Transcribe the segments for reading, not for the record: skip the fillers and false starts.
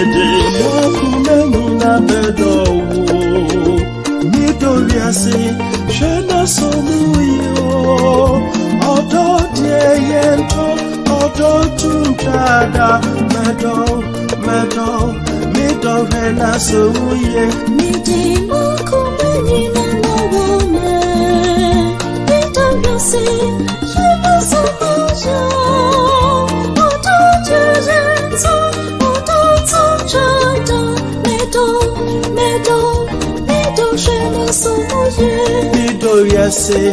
Mede mokumena bedo Midoriasi Shena somuyo Odo dieyento Odo tuntada Medo Midorena somuye Mede mokumena nawone Midoriasi Shena somuyo Odo dieyento Odo tuntada Medo Shena somuye Midoriasi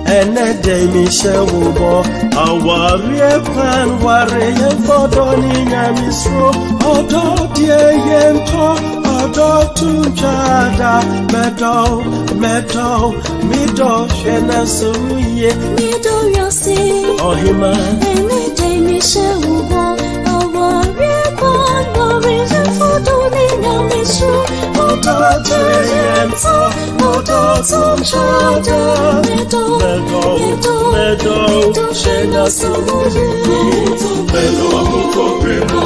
Enede mi shewubo Awarie pan ware Fodoni nyamisro Odo dieyento Odo tunjada Medo Shena somuye Midoriasi Ohima Enede mi shewubo Awarie pan ware Fodoni nyamisro Odo dieyento Odo tunjada Medo Shena somuye Medo amuto premo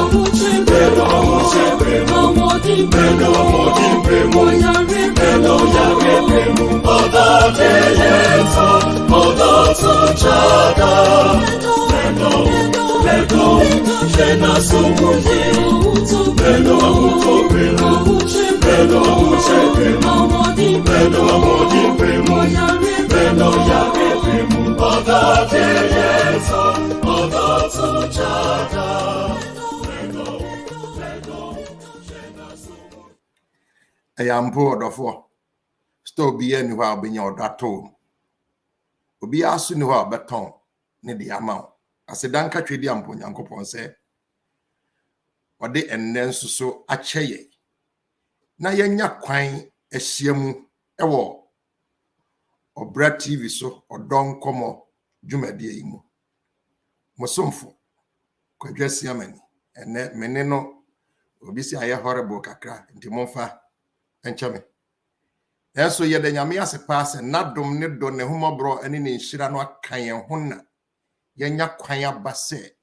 Medo amuse premo Medo amodi premo Medo yare premo Odo dieyento Odo tunjada Medo Shena somuye Medo amuto premo Medo amuse premo Medo amodi premo Medo yare premo Odo dieyento Odo tunjada Acheampong odofo store bi ani ho abenya odato obi aso ni ho abeton ne de ama asedan ka twedi ampo Nyankopon se ode enne nsuso acheye na yenya kwan ehyiamu ewo Obra TV so odon komo dwumade yi mu mosomfo Kwadwo Asiamah ene mene no obi si aye horrible kakra nti monfa enchame eso ye de nyame asepa se nadom ne do ne homobro ene ne nhira no akan ye ho na yenya kwan abase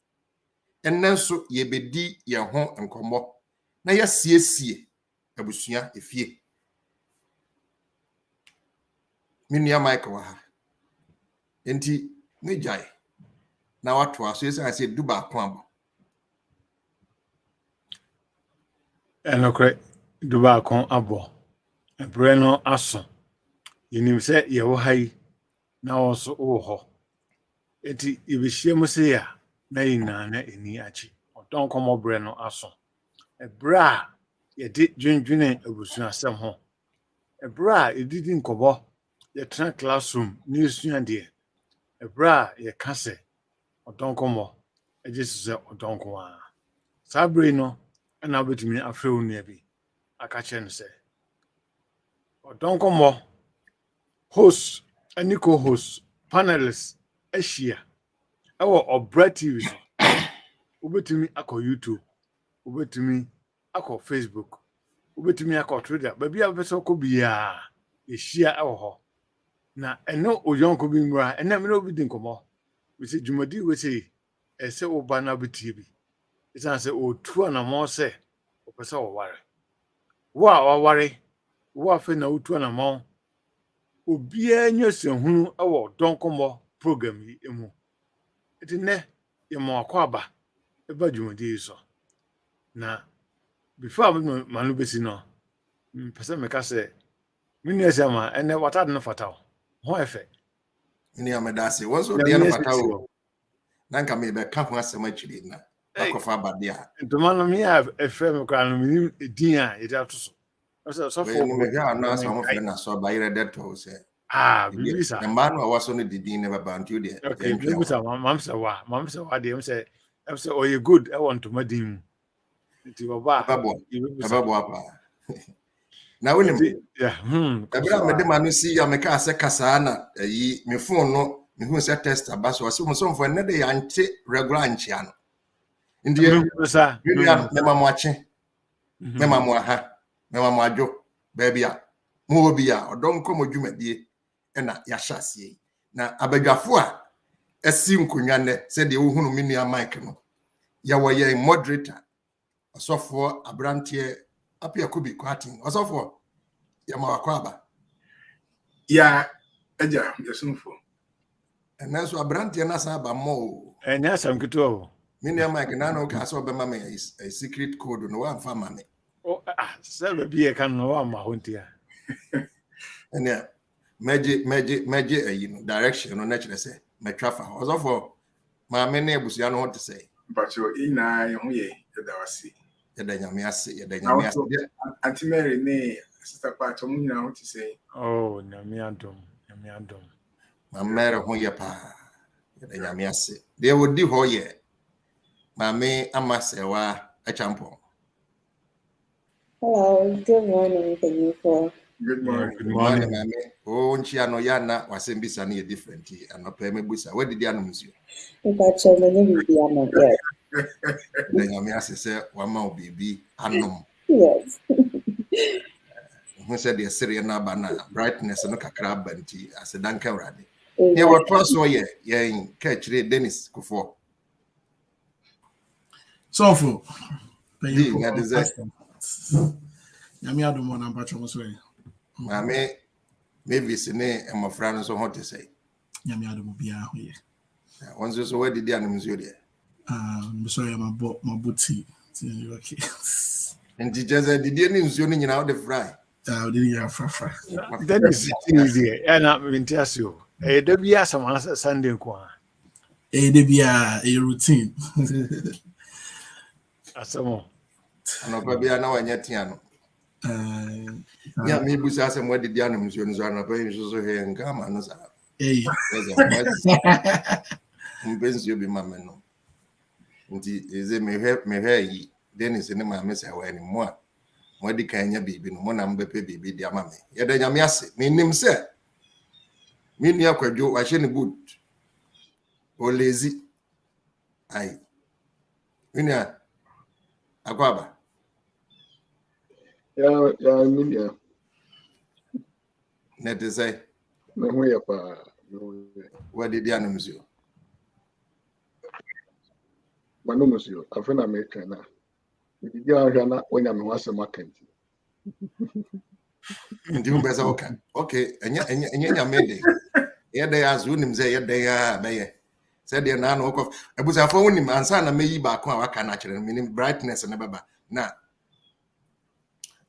enenso ye bedi ye ho enkomo na ya siesie abusua efie minia Michael ha enti mejai na watu aso yesa ase duba kwa abo enokre duba kon abo ebre no aso yinim se ye wo hai na wo so wo ho eti ibehie mu se ya na yina na eni achi odon komo bre no aso ebra ye di dwendwene abusu asem ho ebra edidi nkobo ye tran classroom ni esua de ebra ye kase odon komo ejesu se odon ko a sabre no na betumi afre onu bi aka che no se odon komo host ani co-host panelists Asia ewo Obra TV so ubetumi akọ YouTube ubetumi akọ Facebook ubetumi akọ Twitter baby abeso ko bia ehia ewo ho na eno oyonko bi mura ena me no bi din komo we say dwumadi we say ese oba na betie bi isan se otu na mo se opese wo ware wa ware wa fe na otu na mo obi anyese hunu ewo don komo program yi emu eti ne ye mo akwaba eba dwumadi so na before manu besi no pese me ka se mini Asiamah ene watad no fataw ho efe ni amedase wonso de no fatawo nanka me be ka ho asema chiri na akofa abade a ntoma no me a efe me kwa no mini edin a ye da to so we no me ga na so mo fe na so ba yire de to se bibisa the man wa so no didin ne baba ntu de okay bibisa mam se wa de em se oh you good I want to madim nti baba baba apa na wonim ebra me de manu si ya me ka se kasa na yi me phone no me hu se test abaso so mo so mfo ne de ya nche regular nchia no ndi me mamu ache me mamu aha me mamu ajo baby a mo obi a odon komo dwumadie na ya hyasie na abadwafo a esi nkonwa ne se de wo hunu me nua mic no ya wo ye moderator Osofo Abrantie Appiah Kubi Kwarteng. Osofo Yamawakwaba. Yeah, Eja, Yasunfo. And then so Abrantie Nasaba Mo. And yes, I'm good to. Mini Mike Nano Castle Bemame is a secret code no one for Maame. Oh, Serwaa be a can no one, Mahuntia. And yeah, magic, direction or naturally say, Metrafa. Osofo Maame Nebusiano what to say. But you're in I, that was see. Yadanyamiasi. Auntie Mary, nay, Sister Patomuna, I want to say. Oh, Namiandum. Mamera Hoyapa. Yadanyamiasi. They would do Hoye. Maame ama Serwaa Acheampong. Hello, good morning, thank you for. Good morning. Good morning. Maame. Oh, Nchiano Yana was in Bissani different. And not Peme Busa. Where did the animals you? If I show many will be on yes. Yadanyamiasi say, Wama Bibi, Anum. Yes. Who said the Syrian Nabana, brightness and crab and tea as a danker radi. Here were cross oye, in catch Dennis Kuffour. So for that is it. Yami Adamo and Patrons way. Maame, maybe Sine and my friends so hot to say. Yami Adamo be out here. Once you saw where did the animals you there? I'm sorry, my booty. Okay. And teachers did the animals you know the fry. I didn't have far. That is easy. And I'm in Tiasio. There be some Sunday. There be a routine. Asamo. And probably I know yet Tiano. Yeah, me busa some where did the animals you know, and pay so here and come and Hey. Mbens you be mamma no. Is it me hair Dennis in my mess away anymore. What the Kenya baby no more number baby dear mammy. Yet I am yes, mean him say. Me near Kwadwo, I shouldn't good or lazy. Aye. Minia Akwaba. Yeah, media. Net to say, No way up. what did the animals you? But no, monsieur, I feel American now. When I'm was a market. And you better okay, and you made it. Yeah, they asked him, say, they are. Said the nan walk off. I was a phone him and son, I may back one, I can actually meaning brightness and a baba. Now,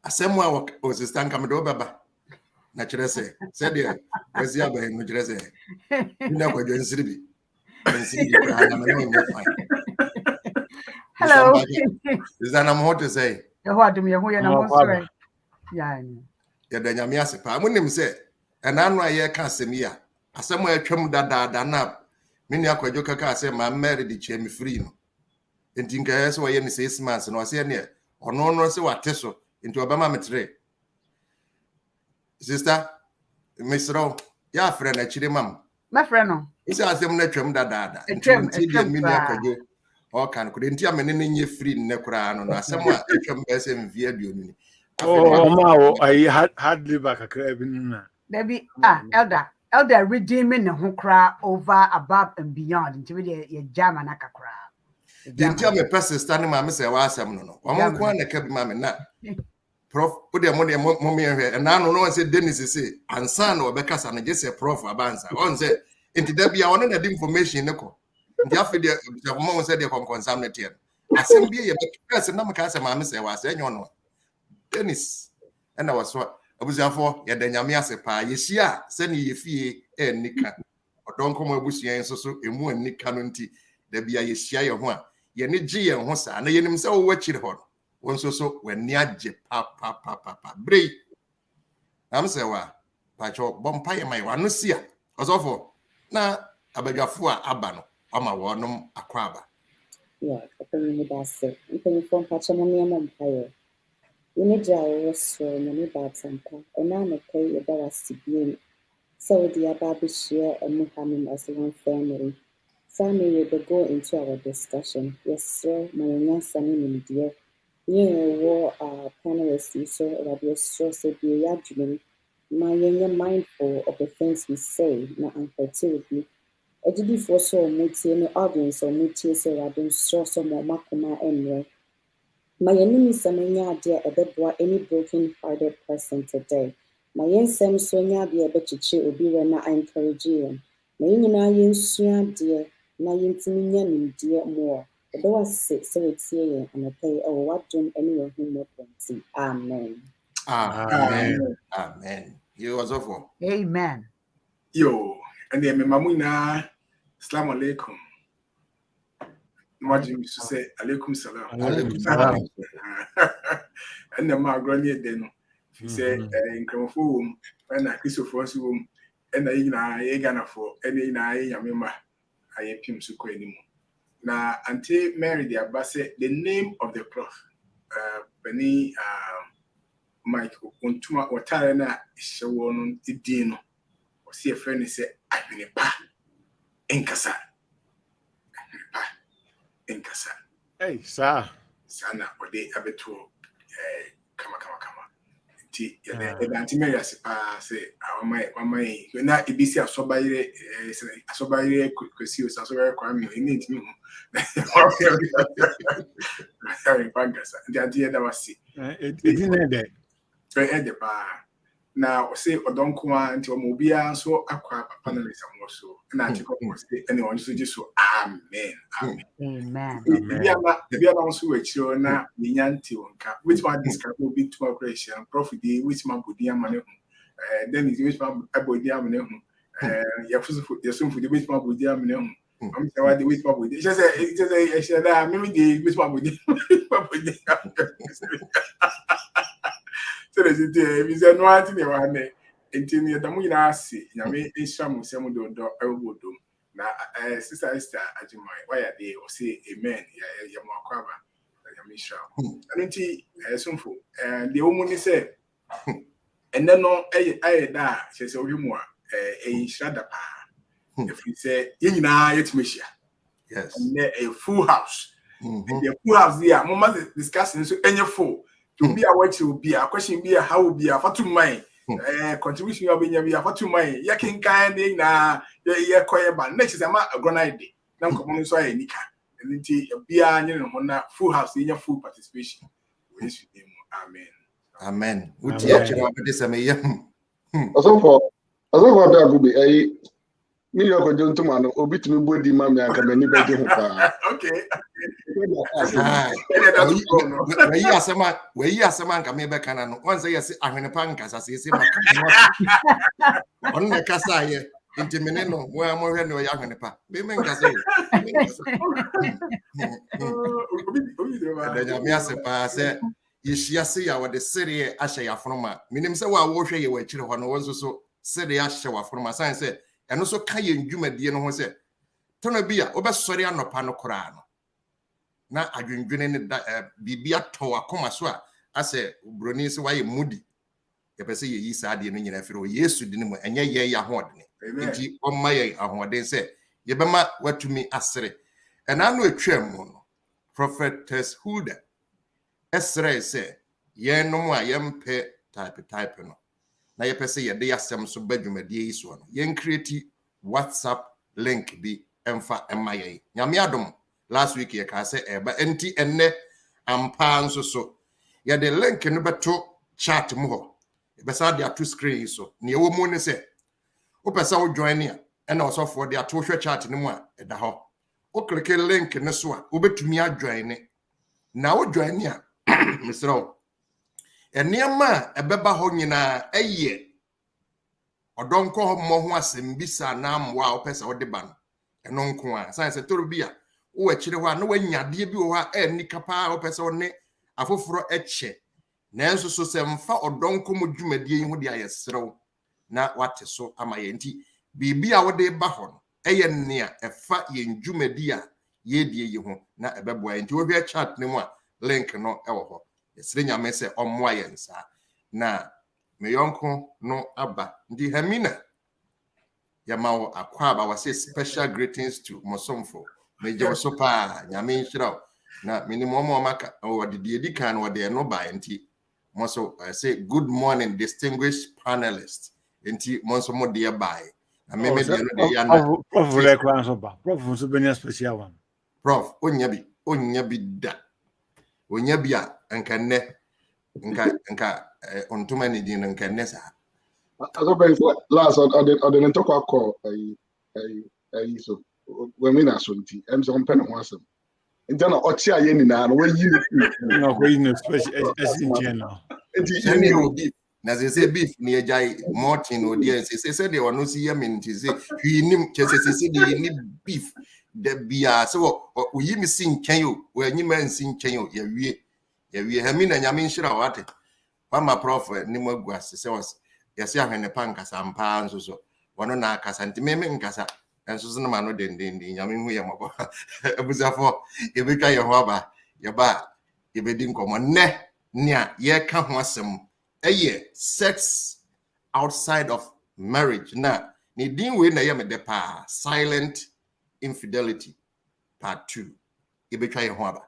a same walk was a stand coming over. Naturally say, said the was the other in which I say, you never go and see. Hello. Is that I'm hot to say? What do you know? Yeah. Yadanyamiasi. I wouldn't him say, and I know I can't see me. I somewhere trim that up. Many are quite joker say, my married the chain free. And think I saw any 6 months and was here near, or no, say what Tesso into a Bama tray. Sister, Miss Row, yeah, friend, actually, mum. My friend, it's as them let trim that. And trim, or couldn't tell me any free necran or someone best in via. Oh, I hardly back a crab. There be elder redeeming who cry over, above, and beyond into your jam and a cry. Didn't tell me person standing my miss Asiamah no. I'm going to keep mammy now. Prof, put their money and now no one said Dennis say, and son or Becca's and just say Prof Abanza. One said, into there be one of the information. After the mom said they can consume it here. I said, be a person, no case, mammy say, was any one. Dennis, and I was what I was for Yadanyamiasi pa, Yesia, send ye fee, and Nika, or don't come with you and so a more Nick Canunti, there be a Yesia one. Ye need G and Hosa, and ye himself watch it hot. One so when near J papa, break. I'm Serwaa, Pacho, Bompire, my one, no see, as awful. Now, I beg a four abano, I'm a warnum aquaba. Yeah, I think that's it. You can inform Pachamonium Empire. You need to also many bad sample, and I'm okay about us to be so the Ababi share and Muhammad as one family. Family will go into our discussion. Yes, sir, my young son in India. You war panelists, so radio source of the argument. My young mindful of the things we say, not unfertility. I did for so much in the audience or much so I don't show some more Makuma anyway. My enemy Samanya dear a bedboy any broken hearted person today. My yen Sam Sonia dear betchichi will be when I encourage you. My yen Suya dear, na yintimian dear more. The door sit so it's here and I pay or what doing anyone who more plenty. Amen. Amen. Amen. You also for. Amen. Yo, and then my mamuna, Assalamu alaikum. Imagine you say alaikum salam. Alaikum salam. And the Margrania then, she said, in Kuffour, and I Christopher's room, and I gonna for any Yamima, I am Pim Suko anymore. Now, until Mary the Abbas, the name of the Prof, Benny Mike Untuma or Tarana is shown Dino, or see a friend say, I've been a pa in Casa. In Casa. Hey, sir. Sana, or they have it to come. Tea, and Auntie Mary say, our my, you're not a busy as so by because you are so very crime, you need me. Sorry, Pankers, the idea that was see. It isn't that. At the bar. Now, say, or don't come until Mobia, so Aqua Panelists also. And I took anyone to just so, Amen. Amen. We are also with you now, Nianti, which one this will be to operation, Profit, which man would dear money. Then it's which man about dear money. Your soon for the which man would dear money. I'm sorry, the which man would just say, maybe the which man would so there's a no idea one until the Tamina see, Yame is some Samudo do elbow. Now, Sister Asiamah, why are they or say amen? Yamakaba, Yamisha. And soon for the woman said, and then no, I she said, you more a shadapa. If we say, it's Misha. Yes. And a full house. And the full house there, Mama discussing so any fool. To be a what you be a question be a how be a for to mine. Contribution of being a for to mine. Yakin kind na ya quiet band. Next is a grenade. Now come on, so I nika. And then be a full house in your full participation. Amen. Amen. Would you actually this? I mean, Also for Appiah Kubi, me you go to man obi to me body man and come any body okay. Where you are some man come back and once I say I'm in a pancas as you say on the casa here into Meneno where I'm more than a young and pa. Women can say you see our the city Acheampong. Minim say wa wo hwe ye wa chire ho no wo so city Acheampong sign say and also can you jumedi no ho say tono bia obesori anopa no kora no na adwendwene ne bibia to akoma so a ase broni se waye mudi ye pese ye yi saade no nyina fere o Yesu di ne mu enye ye ya hodene enti omma ye ahoden se ye bema watumi asere enano atwam no prophetess Hulda esre se ye no mu a ye mpe type no na ye pese ye de yasem so badwumadie yi so no ye create WhatsApp link bi emfa emaye nyame adom last week ye ka say eba enti enne ampa nso so ye de link no beto chat mu ho e be sa de ato screen so ne wo mu ne say o pesa o join ne e na so for de ato hwe chat ne mu a e da ho o click link ne so a o betumi a join ne na o join ne a misro eniema ebeba ho nyina eye odonko ho mo ho asem bisa na amwa o pesa o de ban eno nko a san se toru bia wo akire ho a no wanyade bi wo ha eni kapa o pesa o ne afoforo eche nanso so se mfa odonko mo dwumadie yi ho de ayesrew na wate so amaye nti bibia wo de ba ho no eye ne a efa ye dwumadi a ye die yi ho na ebeboa nti wo hwe chat ne mu a link no ewo ho yesre nyame se ommoa yensa na meyonko no aba ndi hamina yamawo akwaba wase special greetings to Mosomfo meje so pa nyame nhira na minimum maka o de edi kan o de no ba nti moso say good morning distinguished panelists nti monso mo de bai na me de no de ya na Prof le kwan so ba Prof so benya special one Prof onya bi da Onya bia nkanne nka ontuma ni din nkanne sa. Aso ben last or the talk call so when we na so nti em so mpɛ ne ho asɛm. Nti na ɔkye aye ni na we yi no ko yi special as in general. Nti ni obi na say beef ni ejai Martin odi say they were no see him nti say hwinim say they ni beef the bia so oyi mi sin nkyɛn o we anyi man sin nkyɛn o ya wie ha mi na nyame nhira wate mama prof ni magu asese was yesi ahwene pankasa mpa nso so wono na akasa nti meme nkasa enso so na no den nyame hu ye mabo abusafo yebetwa ye ho aba ye ba yebedi nkomo ne nia ye ka ho asem eye sex outside of marriage na ni din we na ye me de pa silent infidelity part 2 yebetwa ye ho aba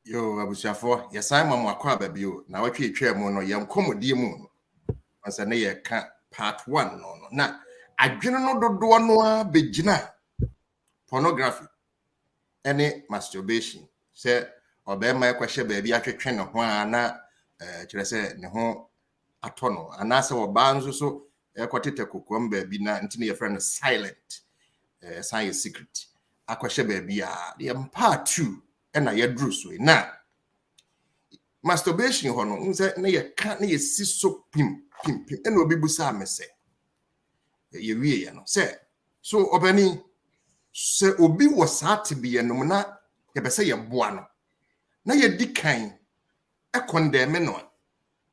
Yo abusiafo yesan mamu akwa babio na watwe etwa mu no yemkomodie mu no ansa na ye ka part 1 no na adwene no dodo no a begina pornography any masturbation se obema ekwahye baabi atwetwe ne ho ana kire se ne ho atono ana se oba nso so ekotete kokom baabi na ntine ye friend silent science secret akwahye baabi a ye part 2 ena ye dru so na masturbation ho no nse na ye ka na ye si so pim ena obi busa amese ye wie ye no se so obani se obi wasate bi ye no na ye bese ye boa no na ye dikan e condemn no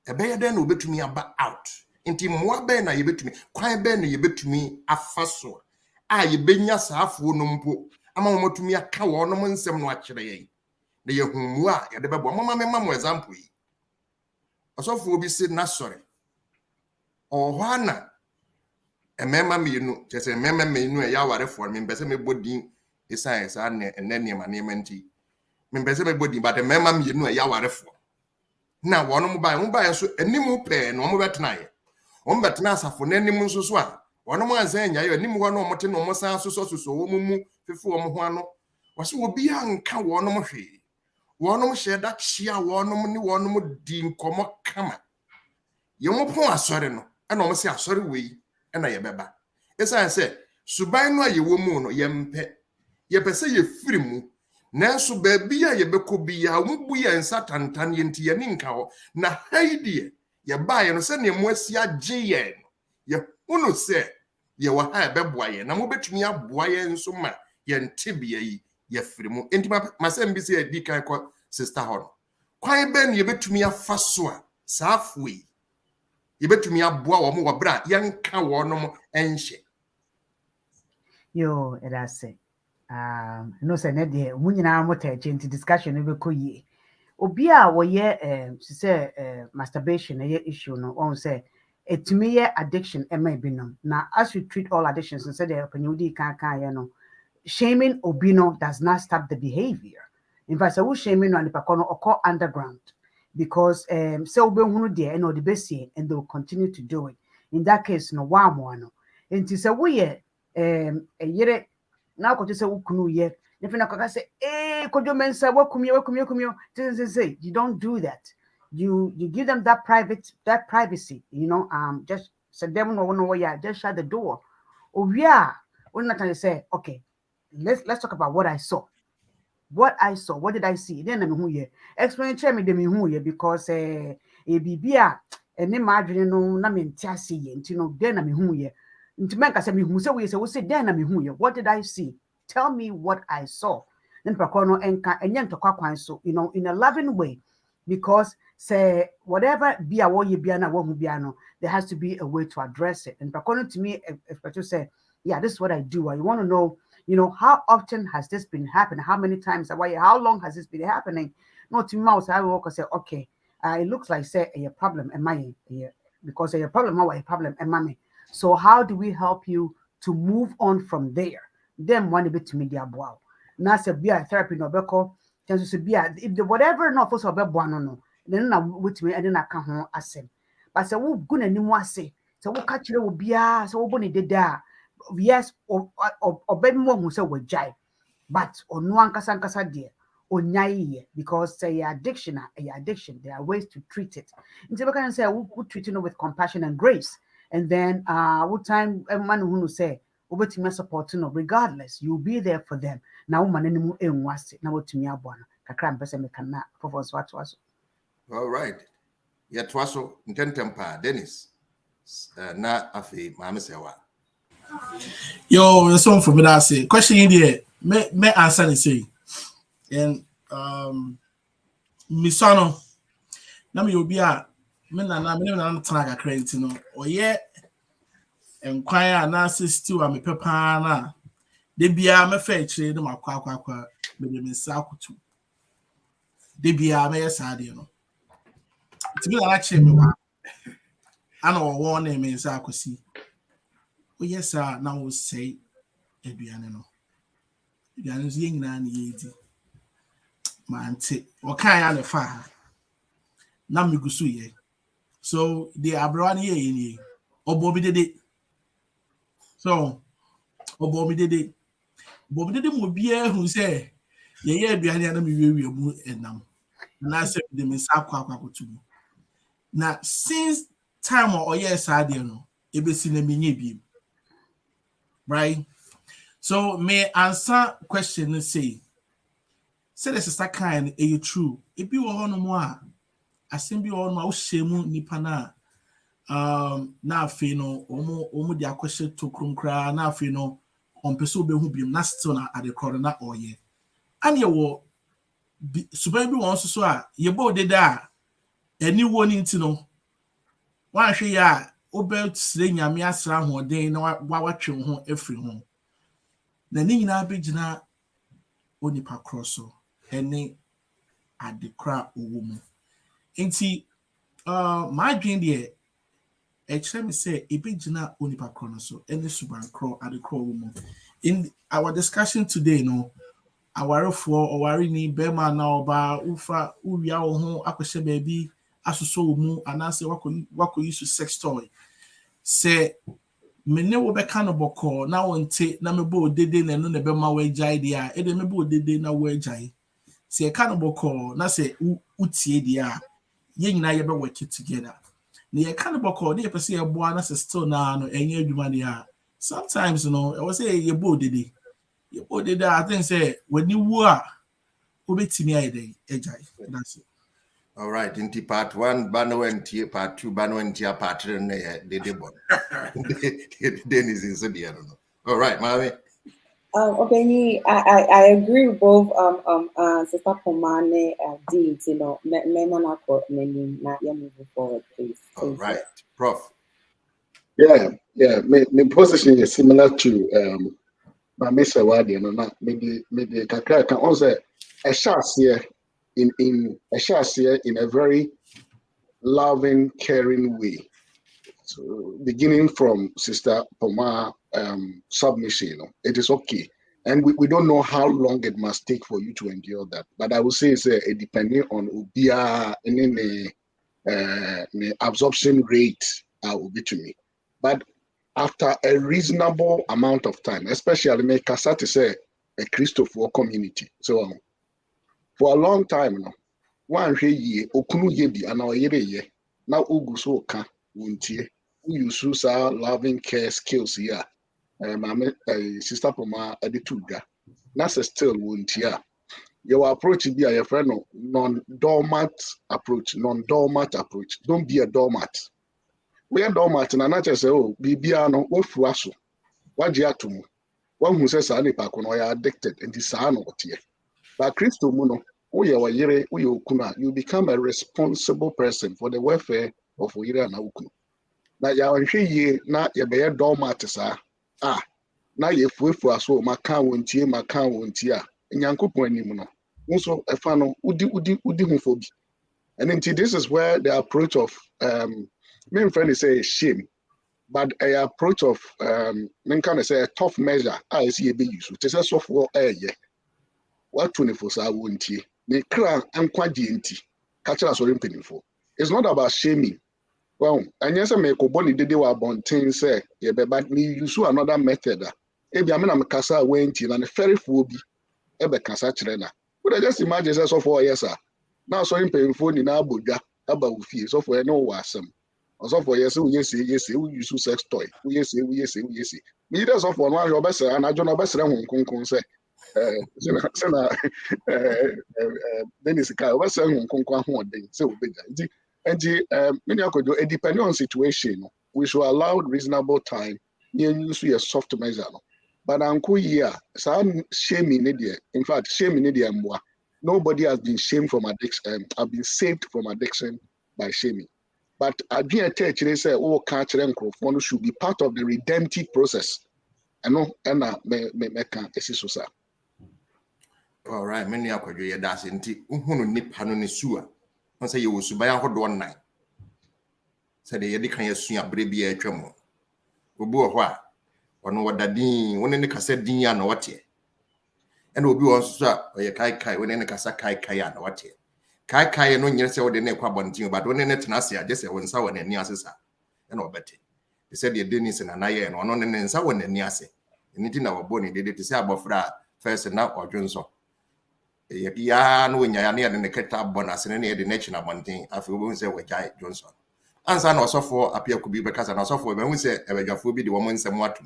e be ye den na obetumi aba out nti moa be na ye betumi kwan be na ye betumi afaso a ye benya saafo no mpo ama momotumi aka wo no nsem no akire ye na ye humu a ye de bebo mama example yi asofo obi se na sori ohwana emema menu chese emema menu ya ware for me mbese me bodin esan sa na enani ma nti me mbese me bodin but emema menu ya ware for na wono mo ba so animu pe no mo betena ye o mo betena asafo na animu nso so a wono mo ansan nya ye animu ho no mo te no mo san so wo mu fefu wo mo ho ano wose obi anka wono mo hwe wono mo hye da chia wono mo ni wono mo di nkomo kama ye mo pon asore no na mo se asore wei na ye beba esa se suban no ayewo mu no ye mpe ye pese ye firi mu nanso baabi a ye bekobi ya mu bu ye nsatantan ye nti ye ni nka ho na haidie ye ba ye no se ne mo asi agye ye no ye hunu se ye wa ha beboa ye na mo betumi aboa ye nso ma ye ntebia yi ye firi mu enti masem bi se ye di kan ko sister ho kwan ben ye betumi afaso a saafwe ye betumi aboa wo mo wo bra yanka wo no mo enhye yo erase no se ne de mu nyina mo ta nti discussion no be koyie obi a wo ye se masturbation ye issue no on say etumi ye addiction e ma binom na as you treat all addictions and say the opinion kan ye no shaming obi no does not stop the behavior. In fact, so shaming no nipa kono occur underground because say obi hunu de and the best and they will continue to do it. In that case no wa mo no enti say we ye yere na ko say ukunu ye if na kaka say kojo mensa wakumye say you don't do that. You give them that privacy, you know, just say them no yeah, just shut the door. Oh yeah, when Nathan say okay, let's talk about what I saw. What did I see? Then I'm who ye explain me them who ye because a bibia and then margin no na me ntiase ye you know then I'm who ye into make say me who say we say then I'm who ye what did I see? Tell me what I saw. Then pakono enka enyen to kwakwan so you know in a loving way because say whatever be a wo ye bia na wo hu bia no there has to be a way to address it and pakono to me if I just say yeah this is what I do you want to know how often has this been happening? How many times? How long has this been happening? Not to mouse. I will say, okay, it looks like say a problem, am I here? Because a problem, a problem, am I? So how do we help you to move on from there? Then one bit to media wow. Now say be a therapy no beko. Chances to be if the whatever no for so be no. Then na with me and then I can ho asem. But say wo go na nimu ase. Say wo ka kire wo bia, say wo boni deda. Yes, or mo hu say wo jai. But on one kasa dear. Because say addiction, there are ways to treat it. And so we can say we treat it with compassion and grace. And then what time a man who say over to me supporting regardless, you'll be there for them. Now man any more was now what to me abona. Kakram person me can for what was. All right. Yet was so intent Dennis. Na afi Maame Serwaa. Yo, there's one for me that say question in there. Me answer the say. And misano na me obi a me na tana credit no oye enkwaya na assist a me pepa na de bia me fa chire no makwa me sa akutu de bia me yesa de no ti me na chire me wa ana wo na me sa akosi oye sa na wo sei aduane no aduane zo nyina na yedi mante okay ya le fa na migusu ye so the abrani ye ni obobi dede so obobi dede mo bia hu se ye aduane na me wiwe mu enam na se de me sa akwa kotubu na since time or yes ade no ebesi na menye bi right so may answer question say this is that kind a true. If you are no more, I seem be on my shemu nipana. Na fino, omo dia question to crunkra, na fino, on peso be who be nastona at the corner or ye. And you will super be wants so ye bo de da. Any warning to know. One she ya, obelt sling ya mea sram or day no watching home every home. The nina bigina onipa crosso. Any at the crowd woman. Inti my dream there me say a big jina onipa chronoso any suban crow at the crow woman. In our discussion today, no, our for or ni bema now ba ufa uya ho akwese baby asuso mu anase wako use sex toy. Say me ne wo be kan oboko na wonte na me bo dede na no ne be ma we jai dia e de me bo dede na we jai. Say cannibal na say utie dia ye nyina ye be work together na ye cannibal call dey person ye boa na say still na no enye adwuma dia sometimes I was say ye bo dede I think say when you wu a obetimi ayede ejai that's it. All right, into part 1 bano entie, part 2 bano entie, part 3 na dede bon. Dennis is so there no. All right, Maame. Okay, I agree with both Sister Pomaa and Dean, me na moving forward, please. All right, Prof. Yeah. My position is similar to Maame Serwaa, maybe kakra can also a chance here in a very loving, caring way. So beginning from Sister Pomaa submission, it is okay. And we don't know how long it must take for you to endure that. But I would say it's depending on ubia and the absorption rate will be to me. But after a reasonable amount of time, especially make Kasati say a Kuffour community. So for a long time now, one ye okunu yebi and our ye now uguso ka wuntie. Use our loving care skills here. Sister Pomaa edituga. That's still won't here. Your approach be a friend non-doormat approach. Don't be a doormat. We are doormat and I just say, oh, Bibiano, what fuaso? What jiatumu? One who says Ali Pakono are addicted and disano here. But Christo Muno, you become a responsible person for the welfare of Uira and Ukunu. Na ya wanhwe ye na ye be doormat sa na ye fuefu aso maka wontie a nyankopon anim no nso efa no udi hu bi. And indeed, this is where the approach of main friend is say shame, but a approach of men can say a tough measure I see a big use. It is a software what 24 hours won't ye me cry and quite catch us or for. It's not about shaming. Well, and yes, I make a bonny day were born things say, yeah, but me use another method. If I mean, I'm a cassa went in and a ferry will be ebe kasa chirena. Would I just imagine so for yes, sir? Now, so in painful in our Buddha about fear, so for no wassom. Also for yes, we use sex toy. We say. Me does off one your best, and I don't know best Hong say. Dennis Car, what's Hong Kong day, so big. And many could do a depending on situation, we should allow reasonable time, use a soft measure. But uncle here, some shaming idiot. In fact, shaming idiot more. Nobody has been shamed from addiction. I've been saved from addiction by shaming. But I be a church, they say, oh, culture and microphone should be part of the redemptive process. I know, and I can't assist. All right, many are quite your dash in tea. Nip Hanoni Sua. I say you will buy a hot 1 night. Said the Yadikan Yasuya Breby a tremor. Ubu what? Or no what that ding, when in the cassette dinyan or what ye. And will be also a kai when in the casa kai and what ye. Kai no years old in a quabonting, but when in a tenacia, just when someone and Niasa. And no better. They said the Dennis and I and one and someone and Niase. And it in our bony did it to say about Fra first and now or Johnson. Ya no nya near the Keta bonus and any the national one thing. I feel we say with Jai Johnson. And son also for Appiah Kubi because and also for when we say a Jafubi the woman somewhat.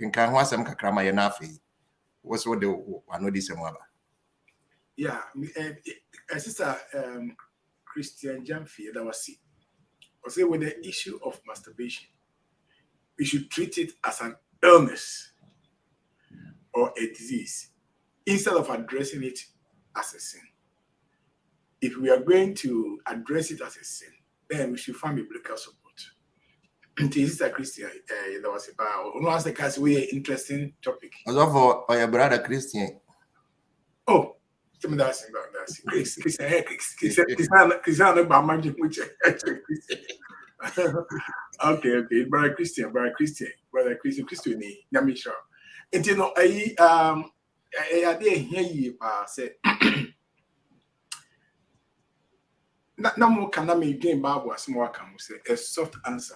In can was some Kakrama Yanafi. What's what the I know this mother. Yeah, sister Christian Jamfi that was see. I say with the issue of masturbation, we should treat it as an illness or a disease instead of addressing it as a sin. If we are going to address it as a sin, then we should find biblical support. Sister Christian, that was about one of the case we interesting topic. As for your brother Christian. Oh, tell me that's about that. Christian, about magic which okay, brother Christian, Nyamisha. And you know, I did hear you say. No more can I make game Bible as more can say a soft answer.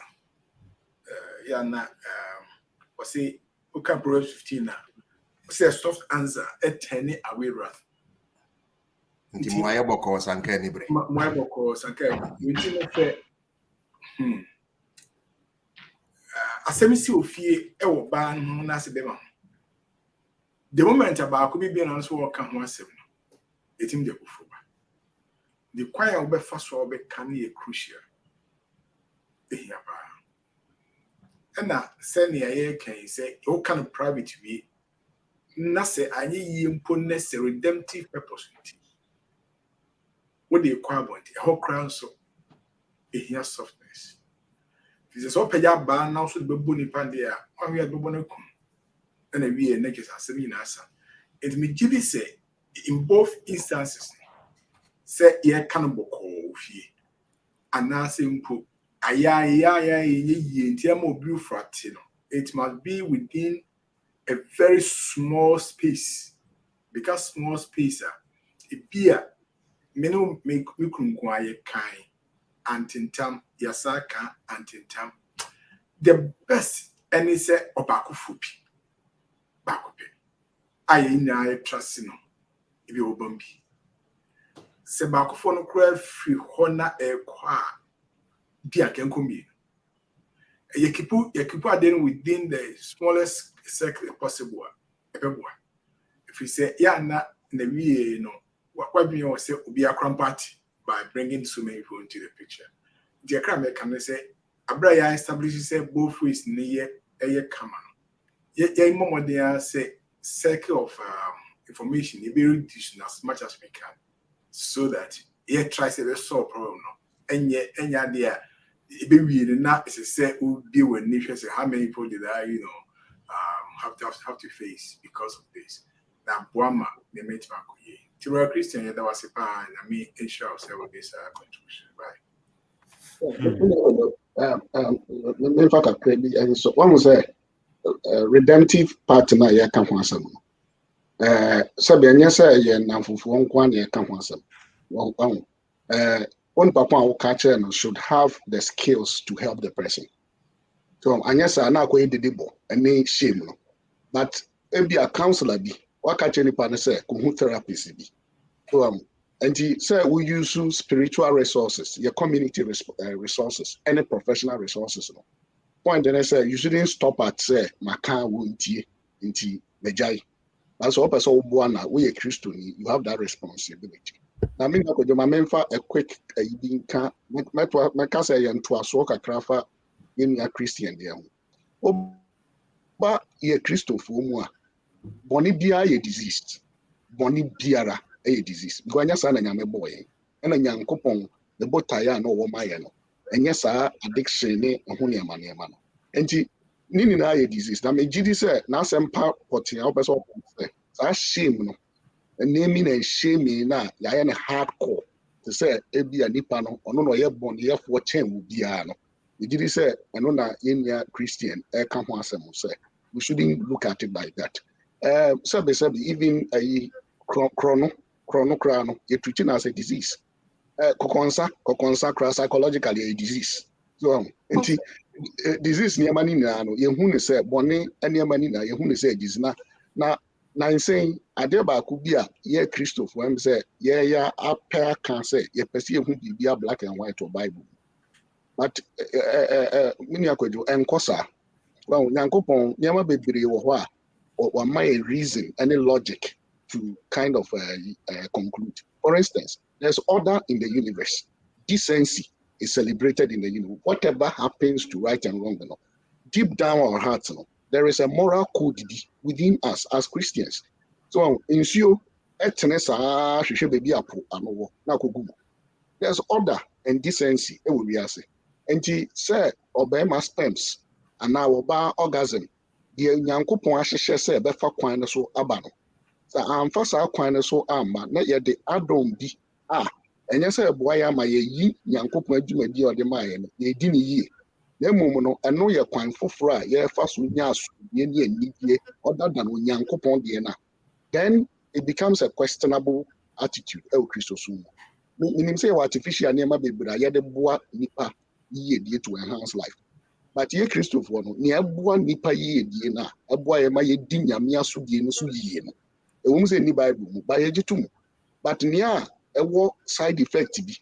Or say, okay, Prof 15 now. Say a soft answer, a tenny away wrath. My bokos and Kenny Bray. My bokos and Kenny. We didn't say, as a missile fear, a ban, Nasa Dema. The moment about could be an answer or come once. It's in the Kuffour. The choir will be first of all be crucial. And now, send the can say, "Oh, kind of private to be." Nase any imponness a redemptive purpose. What the choir want, a whole crown so a here softness. This is all pay up bar now should be bunny pandia, or we are bobonakum. And a we neck is a seminasa. It may give say in both instances. Say ye cannibal call fee. And now simple. It must be within a very small space. Because small space it be a menu make we can kind antintam yasaka antintam. The best any say obaku fupi. Bakupe. I trust no if you bumbi. Se Kuffour no cry free hona e kwa dia kenkomi. You keep then within the smallest circle possible. If you say yeah na we no what we say be a cram party by bringing so many people into the picture. The cram can say Abra establishes say both ways near a common. Yet more there say circle of information be reduced as much as we can. So that he tries to solve problem no. And yet there it be weird not as say who deal with nature say how many people did I have to face because of this. Now, Pomaa, they made Makoye. To a Christian, that was a pan, and me ensure ourselves with this contribution. In fact, and so one was a redemptive partner. Ya can want some. Sabianya say ye namfufu nkwa na ka ho asem. One papa or catcher should have the skills to help the person. So anyasa na ko edidibo any shame no. But be a counselor be what catch any partner say ko therapist be. So and he say we use spiritual resources, your community resources, any professional resources. No. Point then I say you shouldn't stop at say maka wunti inti mejai. That's all person buana we a Christian, you have that responsibility. Now me ko do mamemfa a quick idinka meka say yanto aso kakrafa yin ya Christian there. Oba ye Christo fo mu a boni bia ye diseased. Boni biara a disease. Gwanya sa na nyame boy. Na nyankopon the botaya no wo maye no. Enye sa addiction ne ho ne ma no. Enti nini na ye disease. Na me gidi say na sempa potia wo person say sa shame no. Naming and shaming na ya na hardcore. To say ebi anipa no ono no ye born ye for chen wo bia no. Me gidi say eno na yenya Christian e ka ho asem say we shouldn't look at it like that. Sabi even a chrono, you're treating as a disease. Kokonsa, psychologically a disease. So, disease near money now, you who say, Bonnie, and your money now, you who say, is not now. Now, saying, Adeba could be a ye Christoph, when say, yeah, Appiah can say, ye perceive who be a black and white or Bible. But, Miniakojo and Kosa, well, Yankopon, Yama Baby or my reason, any logic to kind of conclude. For instance, there's order in the universe. Decency is celebrated in the universe. Whatever happens to right and wrong, deep down our hearts, there is a moral code within us as Christians. So, in you, there's order and decency. And he said, obey my sperms, and now obey orgasm. The Yankopon ahyehyɛ sɛ ɛbɛfa kwan no so aba no sɛ amfa saa kwan no so amma na yɛde adom bi ɛnyɛ sɛ ɛboa yɛ ama yɛyi Yankopon adwumadi a ɔde maa yɛ no yɛdi ne yie na mmom no ɛno yɛ kwan foforɔ a yɛfa so nya asomdwie ne anidie ɔdada no Yankopon deɛ no then it becomes a questionable attitude ɛwɔ Kristo so mu menim sɛ yɛwɔ artificial nneɛma bebree a yɛde boa nipa yie die to enhance life. But ye Christopher no ni aboa nipa ye die na aboa ye ma ye di nyame aso die no so yie no e wo se ni Bible mu ba ye gitum but ni a e wo side effect bi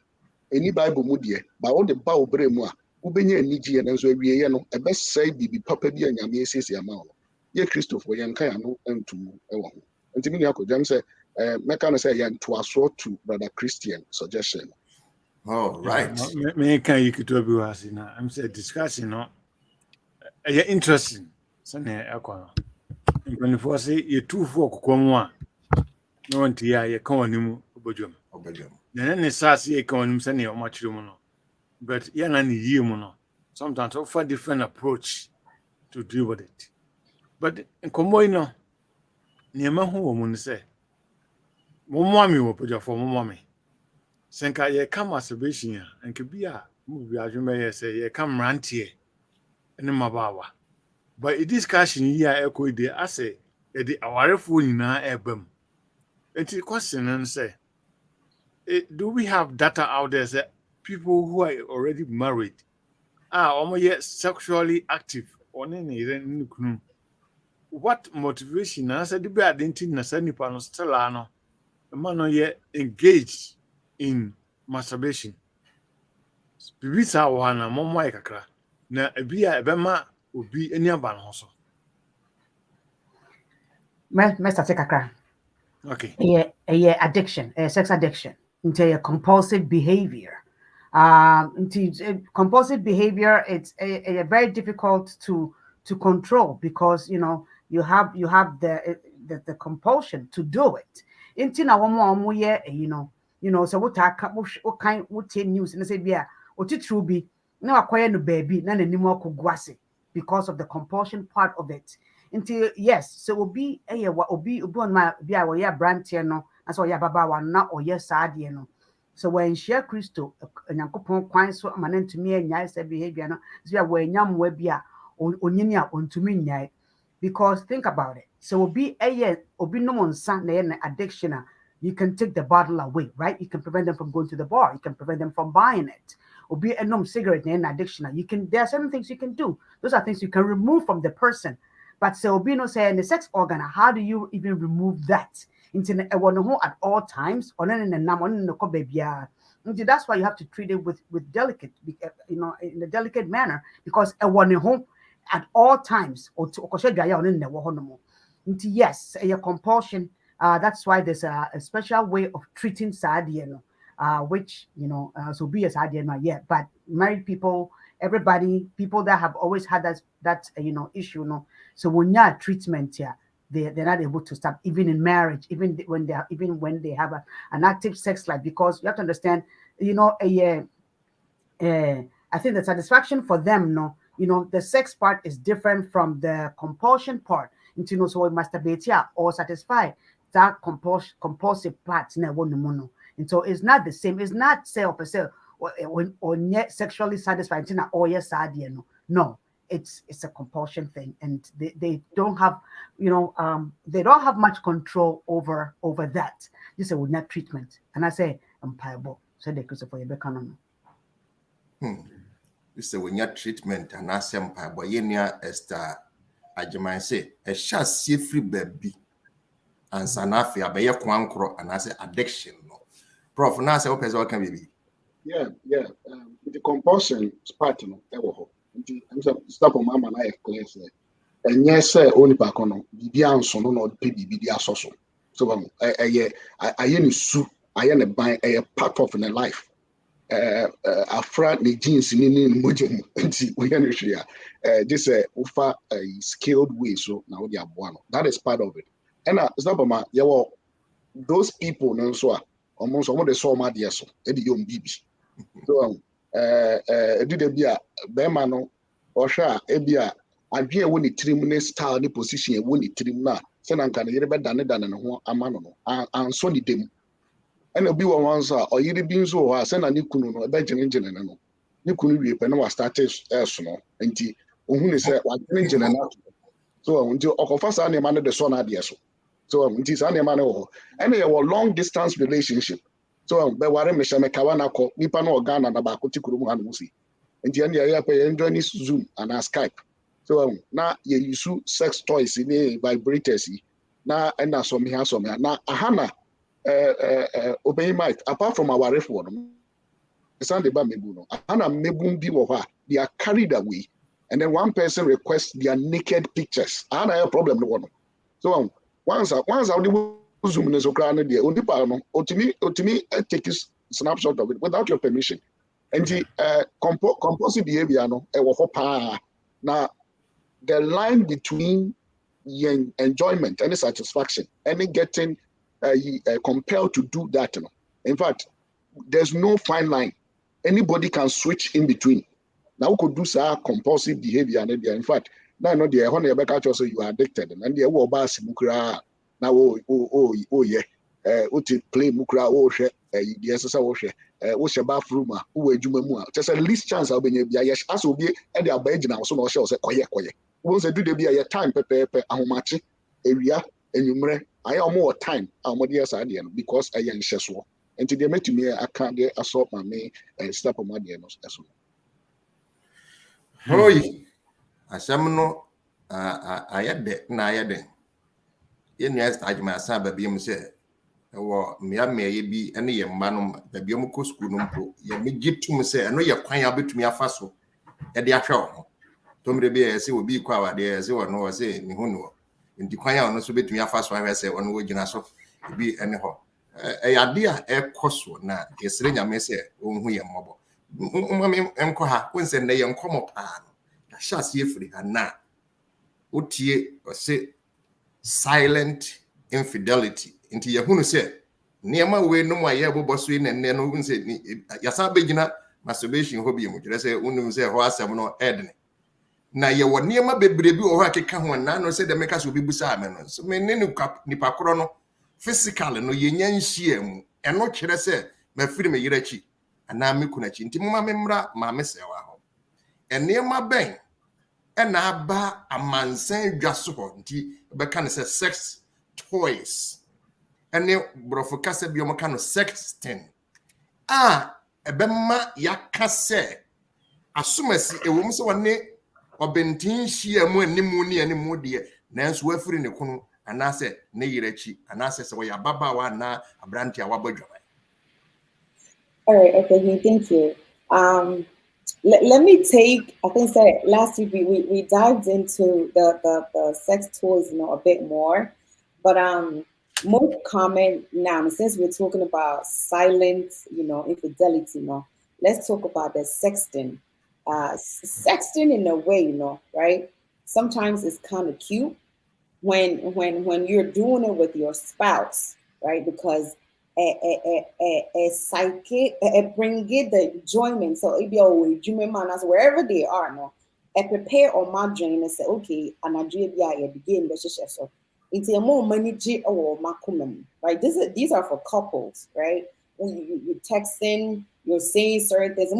eni Bible mu de ba wo de ba obre mu a wo benya anigye na so awie ye no e be sai bibi papa bi anyame esisi ama wo ye Christopher ye nka ya no entum e wo ho ntimi ni akodam se meka no say ye nto aso to brother Christian suggestion. Oh, right. Me can you could be was in I'm saying discussing no. Interesting. Sane akwa. Mpanifo say ye two folk kwam a no want ya ye kan wanimu obodwam. Na ne sase ye kan wanimu sane o machiro mu no. But ya na ne yie mu no. Sometimes offer different approach to deal with it. But nkomo no niema ho wo mu ne say momwami wo podjafo momwami. Senka ye come masturbation ya enke bia mu bi adwuma ye say ye come rantie ene mabawa. But in discussion here echo dey ase e dey awarefo nyina ebam. Enti question and say do we have data out there say people who are already married are yet sexually active on any kunu? What motivation na say the be identity na say nipa no still ano man no yet engaged in masturbation. Bibisa wa na momwa kakra na ebia ebema obi eni aba no so. Me start kakra. Okay. Yeah, addiction, sex addiction, into a compulsive behavior. Into compulsive behavior, it's a very difficult to control because you have the compulsion to do it. Into na one year, so what kind news and say yeah, what it true be no acquire no baby, none anymore could guase because of the compulsion part of it. Until yes, so obi obi on my be our yeah brand no, as or yeah baba one na or yes sad no. So when share Christo Nyankopon kwan so amane ntumi anya say behavior no, so ya when nyam we bia onyini a ontumi nyai. Because think about it. So obi no monsa na addiction. You can take the bottle away, right? You can prevent them from going to the bar. You can prevent them from buying it. Obi cigarette na addiction. There are certain things you can do. Those are things you can remove from the person. But so obi no say in the sex organ, how do you even remove that? Into at all times, or in the that's why you have to treat it with delicate, in a delicate manner, because at all times, or yes, a compulsion. That's why there's a special way of treating sadie, which so be as sadie not yet, but married people, everybody, people that have always had that issue, so when you have treatment here, they're not able to stop, even in marriage, even when they have an active sex life, because you have to understand, I think the satisfaction for them, the sex part is different from the compulsion part. So we masturbate or satisfy that compulsive part. And so it's not the same. It's not self per se or yet sexually satisfied. No. It's a compulsion thing, and they don't have they don't have much control over that. This is with net treatment, and I say Appiah, so they could for your economy. This is when your treatment and Asiamah, but yenya Esther Acheampong say a shall see free baby and Sanafi abe ye kwankro and I say addiction. Prof, now say what person can be? Yeah. The compulsion is part stop on Mama na clear say. And yes, only back on Bibian son no PBB asoso. So I su I a buy a part of in a life. A friend the jeans in mojum nti we can share this offer a skilled way, so now they are one. That is part of it. And stop on those people no so almost some of the so mad yes so e be yom bibi. So do the bia be ma no or sha e bia adwe woni trim ne style ne position woni trim na se na nka ne yere be dane ne ho ama no anso ni dem and obi one once or yiri bi nso ho ase na ne kunu no e be gene no ne kunu wie pe na wa start so no nti ohun ne se wa gene na so nti okofa sa ne ma ne de so na de so nti sa ne ma ne ho and a long distance relationship. So be ware me shame kawana ko nipa no Ghana na ba ko tikuru mu hanu si nti ene ya pe enjoy this Zoom and Skype. So na ye use sex toys ni vibrators na ena so me na ahana obey might apart from our reform Sunday ba mebu no ahana mebu bi wo ha they are carried away, and then one person requests their naked pictures. Ahana a problem no one. So once I Zoom is okra there. Only no otimi take a snapshot of it without your permission. And the compulsive behavior no now the line between enjoyment and satisfaction and getting compelled to do that. In fact, there's no fine line. Anybody can switch in between. Now we could do some compulsive behavior and in fact, now no the honey also you are addicted and the mukra. Now yeah uti play mukra hwe the exercise hwe wo she bathroom wo adwuma mu just a least chance obenya bia yes as obi e dey abagina so na o she koye wo say do dey bia your time pepepe ahomache ewia enwumre aye omo time amode yes ade no because aye nhye so enti dey metumi aka dey assault Maame step on ade no so Hoy asam no ayede na ayede yes Acheampong asa ba bi mu se wo mmea ye bi ene ye mma no ba bi mu ko school no mpo ye megitum se eno ye kwan abetumi afa so e de ahwe ho to mre bi ye se obi kwa wade ye se wono wo se ni hu no ndi kwan ya ono so betumi afa so ahwe se wono wo gina so bi ene ho yade a ekoso na yesere nyame se onhu ye mmobo mmame enko ha wonse ne ye nkomo pa no sha se efiri ha na otie o se silent infidelity into yahunu say niema we no ma ye boboso ne ne no unse yasa begina masturbation hobby mu kire say unum say ho asem no edne na ye wo niema bebre bi wo ho akeka ho na no se de meka so bi busa ame no so me ne nipa koro no physical no ye nyanhia mu eno kyere se mafiri me yirachi ana me kunachi nti mama me mra Maame Serwaa ho eniema ben ena aba amansan dwaso ho nti beka ne se sex toys ene brofo kasa bi o no sexting ebema yakase asumasi ewom se wone obentin hia mu animu ne animu de nanso wafiri ne kunu anase ne yirachi anase se woya baba wa na abranti a wabadwama. All right, okay, thank you. Let me take, I think that last week we dived into the sex toys, a bit more, but most common now, since we're talking about silent, infidelity, let's talk about the sexting. Sexting in a way, right? Sometimes it's kind of cute when you're doing it with your spouse, right? Because psychic, bring it the enjoyment. So if you're wherever they are, prepare or margin and say, okay, and I begin the so into a more money or makumum, right? These are for couples, right? You texting, you're saying certain things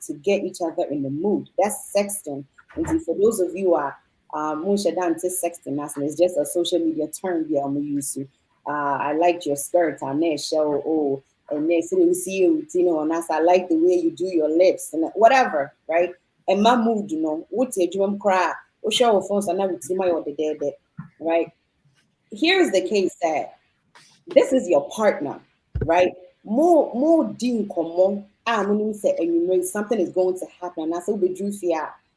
to get each other in the mood. That's sexting. And for those of you who are sexting, it's just a social media term here I'm used to. I liked your skirt on there, show, and next thing we see you, and I like the way you do your lips and whatever, right? And my mood, what's your dream cry? Or show phones and I would see my other day, right? Here's the case that this is your partner, right? More din common. Say, and you know something is going to happen. And I said,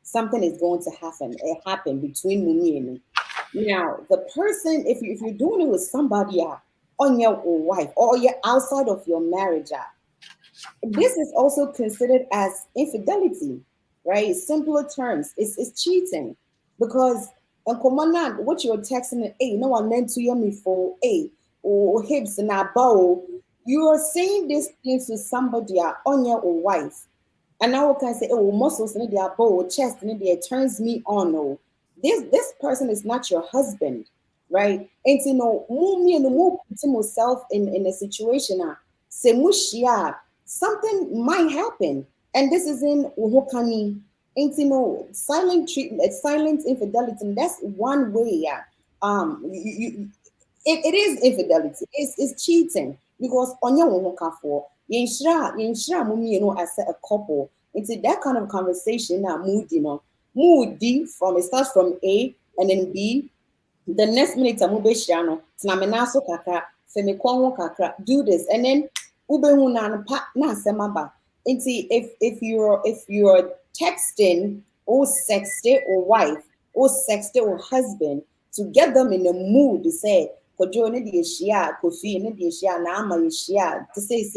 something is going to happen. It happened between me and me. Now, the person, if you're doing it with somebody on your wife or you're outside of your marriage, this is also considered as infidelity, right? Simpler terms, it's cheating because what you're texting, hey, no one meant to hear me for, hey, or hips and a bow. You are saying these things to somebody on your wife, and now can say, oh, muscles in their bow, chest in there turns me on. No. This person is not your husband, right? And move me and move myself in a situation. Something might happen, and this is in Uhokani. And silent treatment, silent infidelity. And that's one way. It is infidelity. It's cheating because on your Kuffour, as a couple, it's that kind of conversation now moody from it starts from A and then B. The next minute I'm kakra, kakra, do this, and then if you're texting or sexting or wife or sexting or husband to get them in the mood to say to say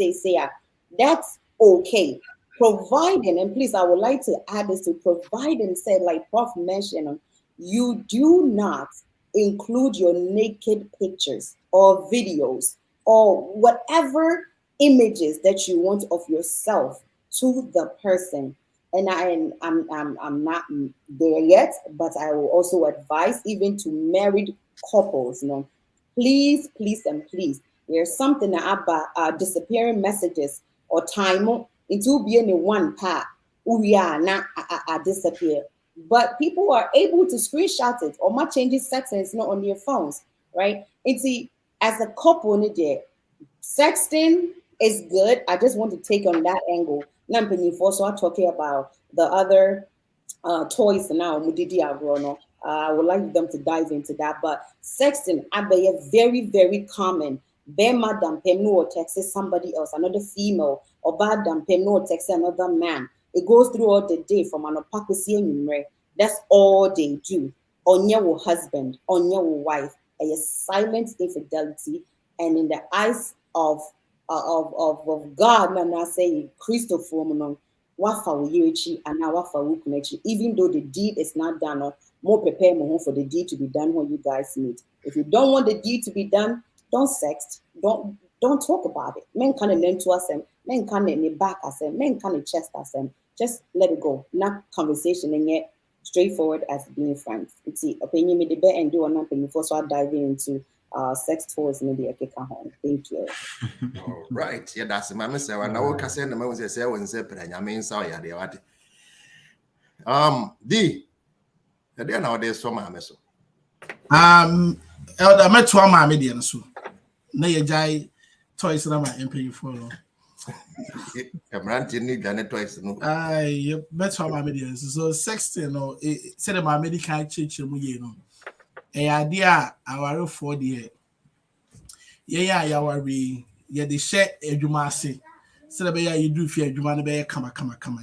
that's okay. Providing, and please, I would like to add this to providing, said, like Prof mentioned, you do not include your naked pictures or videos or whatever images that you want of yourself to the person. And I'm not there yet, but I will also advise even to married couples, please, and please, there's something about disappearing messages or time into being in one part, we are not disappear. But people are able to screenshot it or might change settings on their phones, right? And see, as a couple, sexting is good. I just want to take on that angle. So I'm talking about the other toys now. I would like them to dive into that. But sexting, very, very common. Madam Pemno texts somebody else, another female, or Badam Pemno texts another man. It goes through all the day from an opacusi. That's all they do. On your husband, on your wife, a silent infidelity, and in the eyes of God, and I say Kuffour, even though the deed is not done, or more prepare for the deed to be done when you guys meet. If you don't want the deed to be done, don't sext. Don't talk about it. Men can't learn to us, men can't back us, men can't chest us. just let it go. Not conversation and yet straightforward as being friends. See, opinion me the bed and do nothing before so I dive into sex toys maybe a kick home. Thank you. All right. Yeah, that's Maame Serwaa. Now we say na me say I mean so ya dey what. D. The day now dey so Maame so. Elder met to Maame dey so. Na ye jai toys na my empay for no. Emranti ni gane toys no. You met to Maame dey so sexting no say the Maame kan church mu ye no. E idea aware for the yeah yawari yeah they share adwuma ase say the you do fear adwuma no be kama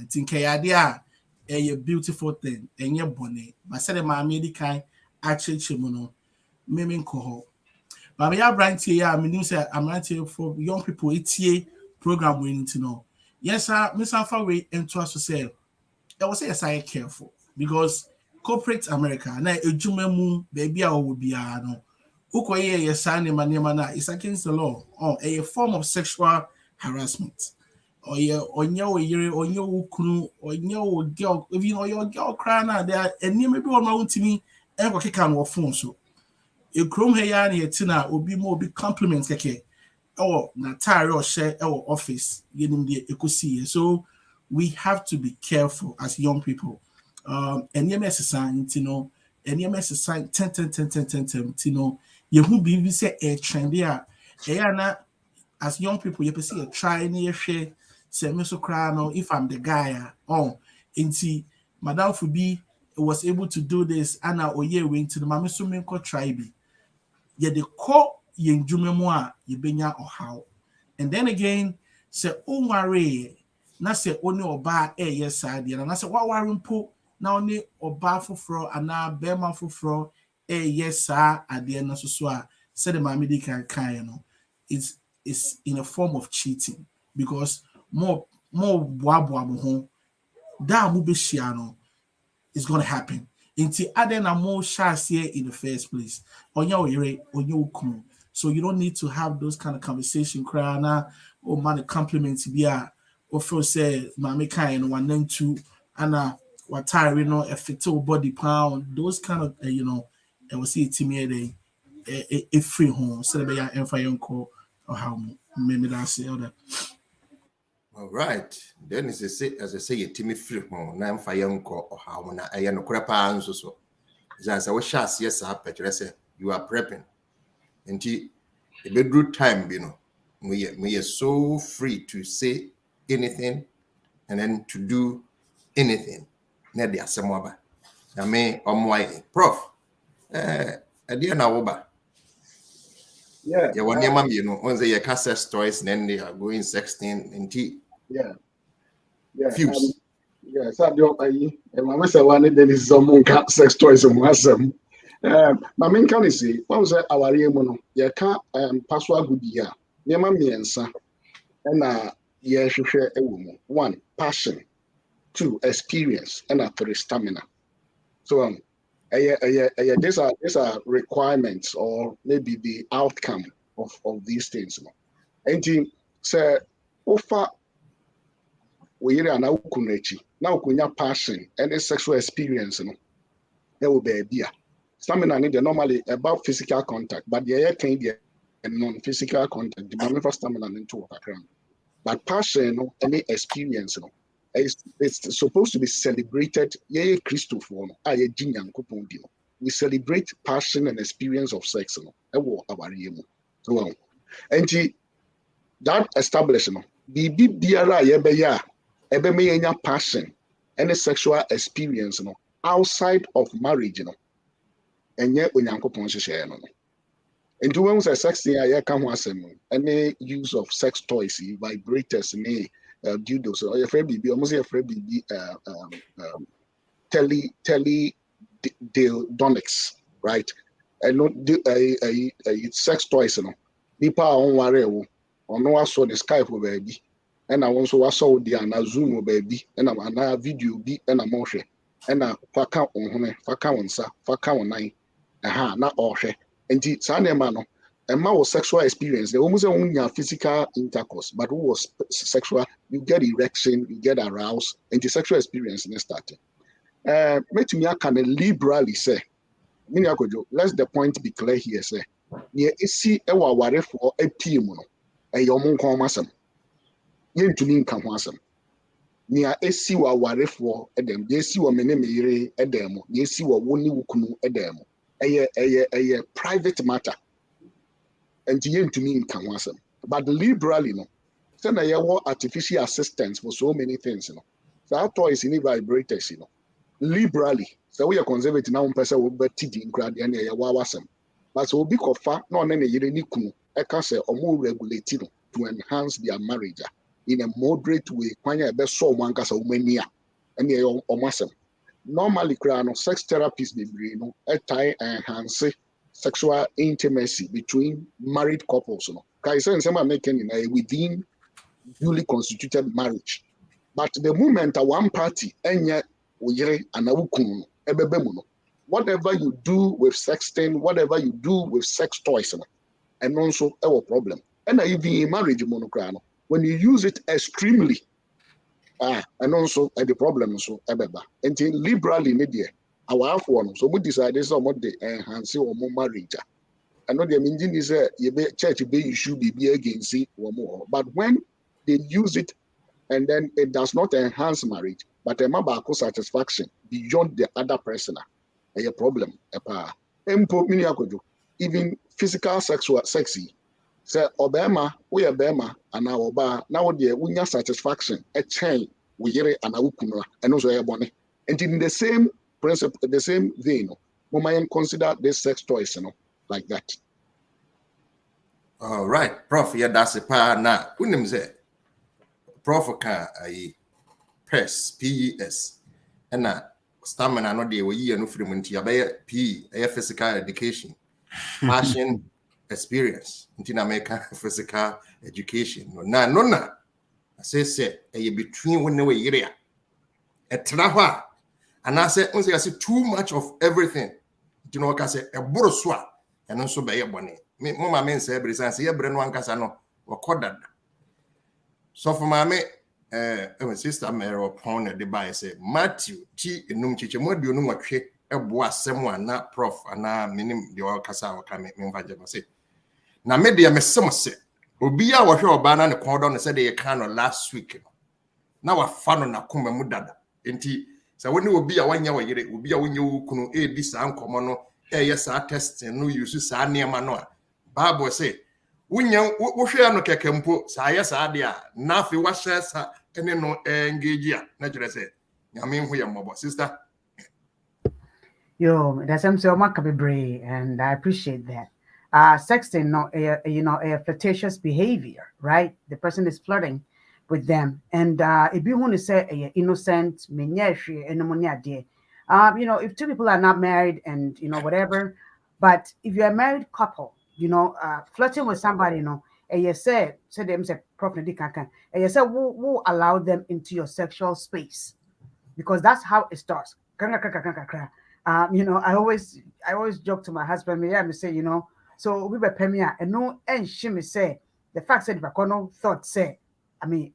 think idea a beautiful thing enye bone but say the Maame kan achurch mu no me nko ho but me brand here me know say I'm right here for young people etie program we need to know. Yes sir, Miss Alpha way into us to say I was say yes I careful because corporate America na ejuma mu baby a wo bia no ukoye yes anema na is against the law or a form of sexual harassment or onye yere onye ukunu onye girl even your girl cry na there eni maybe on ma untimi e go keka no phone so e krom he ya na yetina obi mo obi compliment keke or na tire or share our office yenim de ekosi so we have to be careful as young people. NMS society, NMS society, 10, you who be say a trend there. As young people, you see a try near share, say, Mr. Crano, if I'm the guy, into Madame Fubi was able to do this, and now ye went to the Mamisumenko tribe. Yet the call yen Jumemoa, ye benya or how. And then again, say, oh, worry, na say only oba yes side, and I said, what worry po. Now only oba fufro and now bema fufro yes sir at the end of so said the Maame can it's in a form of cheating because more wabo da mu be shiano is gonna happen. Inti aden na more shares here in the first place. So you don't need to have those kind of conversation crying or man compliments be or feel say Maame kind 1 and 2 and what tire a fit body pound those kind of I will see it me a free home so be and fire call or how maybe that's elder. All right. Then as I say a Timmy free home na fire call or how na I no crapa and so as I was shas yes I say you are prepping until a bedroom time we are so free to say anything and then to do anything. Na dia semoba. Na me omwai Prof. Adia na woba. Yeah. Ya wani mama on say your cassette stories and then they are going sexting and tea. Yeah. Fuse. So do I Maame Serwaa then is some sex toys and wasam. Maame kan say what was our mu no ye ka password good ya. Nyama miensa na ye hwehwe ewo mu. 1 passion, 2 experience, and 3 stamina. So these are requirements or maybe the outcome of these things. And say offer we are now kunya passion and sexual experience there will be a beer. Stamina need normally about physical contact, but the can be non-physical contact. The Maame stamina into background. But passion any experience it's supposed to be celebrated. Yeah, Christopher, we celebrate passion and experience of sex. So, and that establishment, the passion and passion experience outside of marriage, and yet when you and when we say sex, any use of sex toys, vibrators, dildos, or your friend baby, almost your friend baby, teledonics, right? And not do a sex toys, people are on worry, or no, I saw the Skype baby, and I also saw the Zoom baby, and I'm a video be and a motion, and a faka on home, faka on sa, faka on nine, aha, not all share. And it's an emano, a man was sexual experience. The woman say physical intercourse, but who was sexual, you get erection, you get aroused, and the sexual experience in starting. Make me can liberally say, let's the point be clear here. Say, near isi ewa ware for a team, a yomon comasam. Yen to mean camasam. Near esi wa ware for edem, yesi wa menemere edemo, yesi wa woni wukunu edemo. A private matter. And yen to mean camasam. But liberally, no. Send a year artificial assistance for so many things, you know. So our toys in vibrators, you know. Liberally, so we are conservative now. Person will be teaching crowd and a wawasam. But so big of fact, no any unique, I can say or more regulated to enhance their marriage in a moderate way. When you best so one case of mania and your omasam. Normally, crowd sex therapists be no a tie enhance sexual intimacy between married couples. No, because some making in a within duly constituted marriage. But the moment a one party and whatever you do with sexting, whatever you do with sex toys, and also our problem. And even in marriage monochrano, when you use it extremely, and also the problem so until liberally media our one. So we decided somewhat the enhance or more marriage. I know the meaning is church be issue be against it or more. But when they use it and then it does not enhance marriage, but a mabako satisfaction beyond the other person, a problem. Even physical sexual sexy. Say Obama, we are Bema, and now Oba, now the winya satisfaction, a chain, we hear and also a bonnet. And in the same principle, the same vein, we might consider this sex toys, like that. All right, Prof, yeah, that's a pa na. Wouldn't say Prof can a PES, and stamina no de we no free munti abaya P a physical education, passion, experience. In America, physical education. No. I say a between when we area. A trawa, and I say too much of everything. You know, I say a boroswa, and also by a bonnet. Mama men say every sense, yeah, Brenwan Casano, or Kodan. So for Maame, sister Mary upon a device, say Matthew T. Num Chiche, what do you know what a boy, someone, not Prof, and now minim the old Casa coming, say. Now, maybe I'm a summer say, Obia was your banner and called on and said they can last week. Now I found on a kuma mudada. Inti, so when you will be a 1 year, it will be a when you couldn't aid this uncommon, yes, I test and no use near Manoa. Bible say, when you share no kekempo, Sayas Adia, Nafi washes her, and then no engage. Naturally say, I mean, we are mobile sister. Yo, that's so much brave, and I appreciate that. Sexting, a flirtatious behavior, right? The person is flirting with them, and if you want to say innocent, if two people are not married and whatever, but if you're a married couple, flirting with somebody, and you say them say Prof, and you say who allow them into your sexual space, because that's how it starts. I always joke to my husband, me say, so we were premier and no and she me say the fact said Bakono thought say, I mean,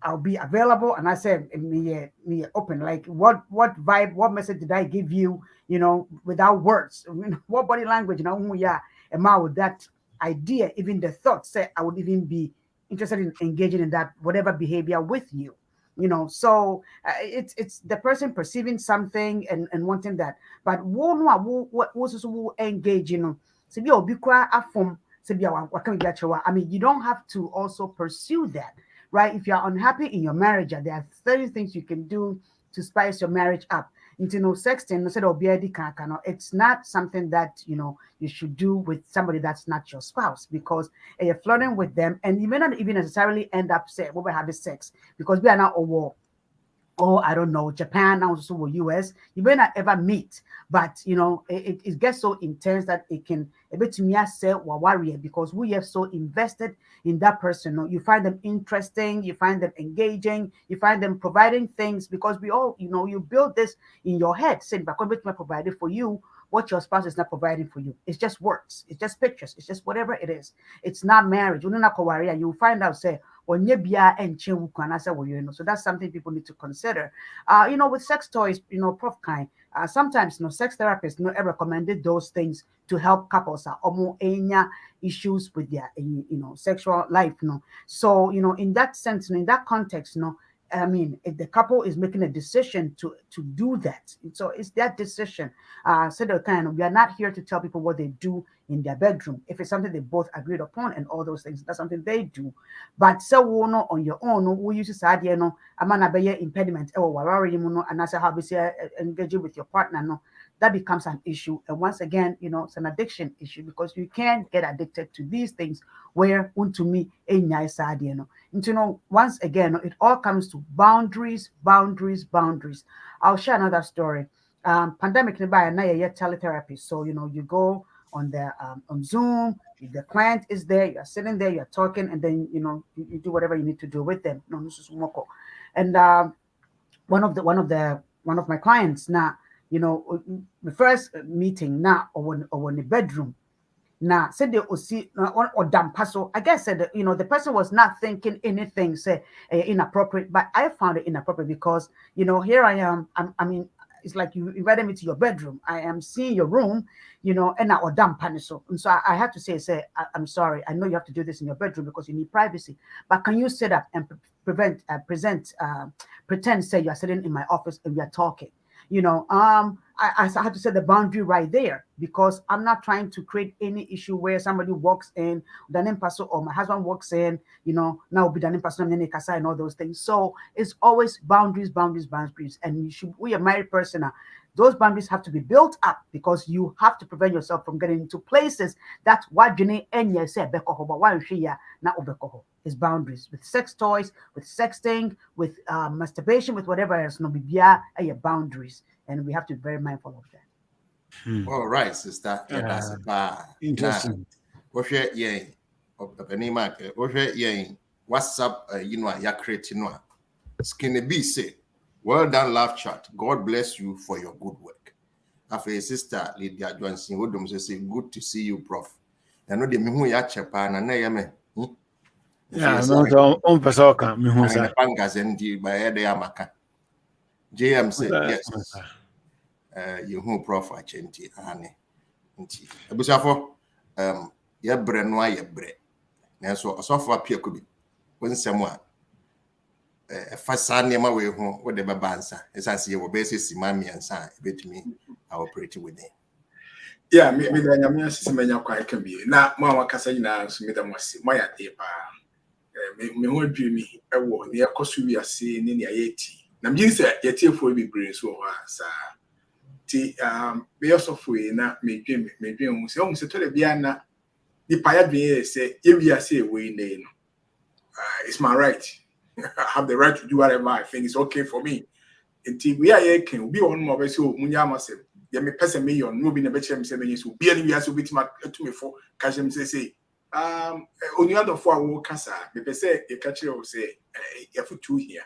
I'll be available, and I said me open, like what vibe, what message did I give you, without words, what body language, and with that idea, even the thought said I would even be interested in engaging in that whatever behavior with you. So it's the person perceiving something and wanting that, but who engage, so I mean, you don't have to also pursue that, right? If you're unhappy in your marriage, there are 30 things you can do to spice your marriage up. Sexting, it's not something that you should do with somebody that's not your spouse, because you're flirting with them, and you may not even necessarily end up having sex, because we are not a war. Or I don't know, Japan, also US, you may not ever meet, but it gets so intense that it can a bit to me say warrior, because we have so invested in that person. You find them interesting, you find them engaging, you find them providing things, because we all, you build this in your head, saying, "But I'm provided for you, what your spouse is not providing for you. It's just words, it's just pictures, it's just whatever it is. It's not marriage. You'll find out, say, so that's something people need to consider. With sex toys, Prof. Sometimes sex therapists recommended those things to help couples issues with their sexual life. So in that sense, in that context, I mean, if the couple is making a decision to do that, so it's their decision. So we are not here to tell people what they do in their bedroom. If it's something they both agreed upon and all those things, that's something they do. But so on your own, we use idea I'm an impediment and that's how we say engaging with your partner. That becomes an issue. And once again, it's an addiction issue because you can't get addicted to these things where to me once again, it all comes to boundaries. I'll share another story. Pandemic nearby and teletherapy. So you go on the on Zoom, the client is there, you're sitting there, you're talking, and then you do whatever you need to do with them. And one of my clients now, the first meeting now or in the bedroom. Now said they see or damn paso. I guess said the person was not thinking anything say inappropriate, but I found it inappropriate because here I am. I mean, it's like you invited me to your bedroom. I am seeing your room, and or damn paniso. And so I had to say, I'm sorry. I know you have to do this in your bedroom because you need privacy, but can you sit up and pretend say you are sitting in my office and we are talking? I had to set the boundary right there because I'm not trying to create any issue where somebody walks in, or my husband walks in, now be and all those things. So it's always boundaries. And we a married person, those boundaries have to be built up because you have to prevent yourself from getting into places that is boundaries with sex toys, with sexting, with masturbation, with whatever else. No, boundaries, and we have to be very mindful of that. All right, sister. Yeah, that's interesting. What's WhatsApp? You're creating one. Skinny B say, well done, laugh chat. God bless you for your good work. After sister Lydia Johnson, who say, good to see you, Prof. I know the mihu ya chepa na yame. Yeah, no, on Pasoka, Mihusa. Pangas and by the Amaka. JM said, yes. You who Prof. Achenti, Anne. Abusafo, ya brenwa ya bre. Now, so Appiah Kubi when someone Fasani way home with the babansa, as I see your basis, Mammy and San, bet me, I operate with it. Yeah, me quite can be. Now, Mamma Casina, Smith, my taper. Me won't dream me a war near Cosuria seeing in your 80. Now, you said, yet you for be brain so sir. Be also free, not me dream, almost a telebiana. The Payadre say, if you say, we name. It's my right. I have the right to do whatever I think is okay for me. Until we are here, can be on more so Munyama said, there may pass a million, no be never chance 7 years, be any years to be to me for Kashim say. On the other 4 will casa, the say a catcher will say, a foot 2 here.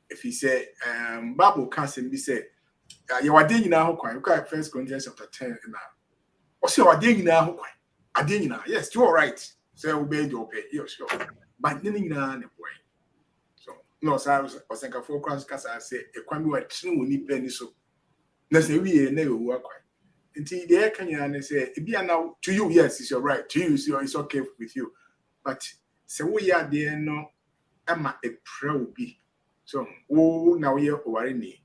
If he say, Babu can't be said, you are digging now, quite first Corinthians chapter 10 now. Or so I dig now, I didn't know. Yes, you're right. So obey your pay, you're sure. But didn't know boy. So no, sir, I was thinking for because I say a quite were true need penny so. Let's say we never work. Until there can you say, if you are now to you, yes, it's your right. To you, it's okay with you. But so we are there no, I'm a pro be. So, now we are over me.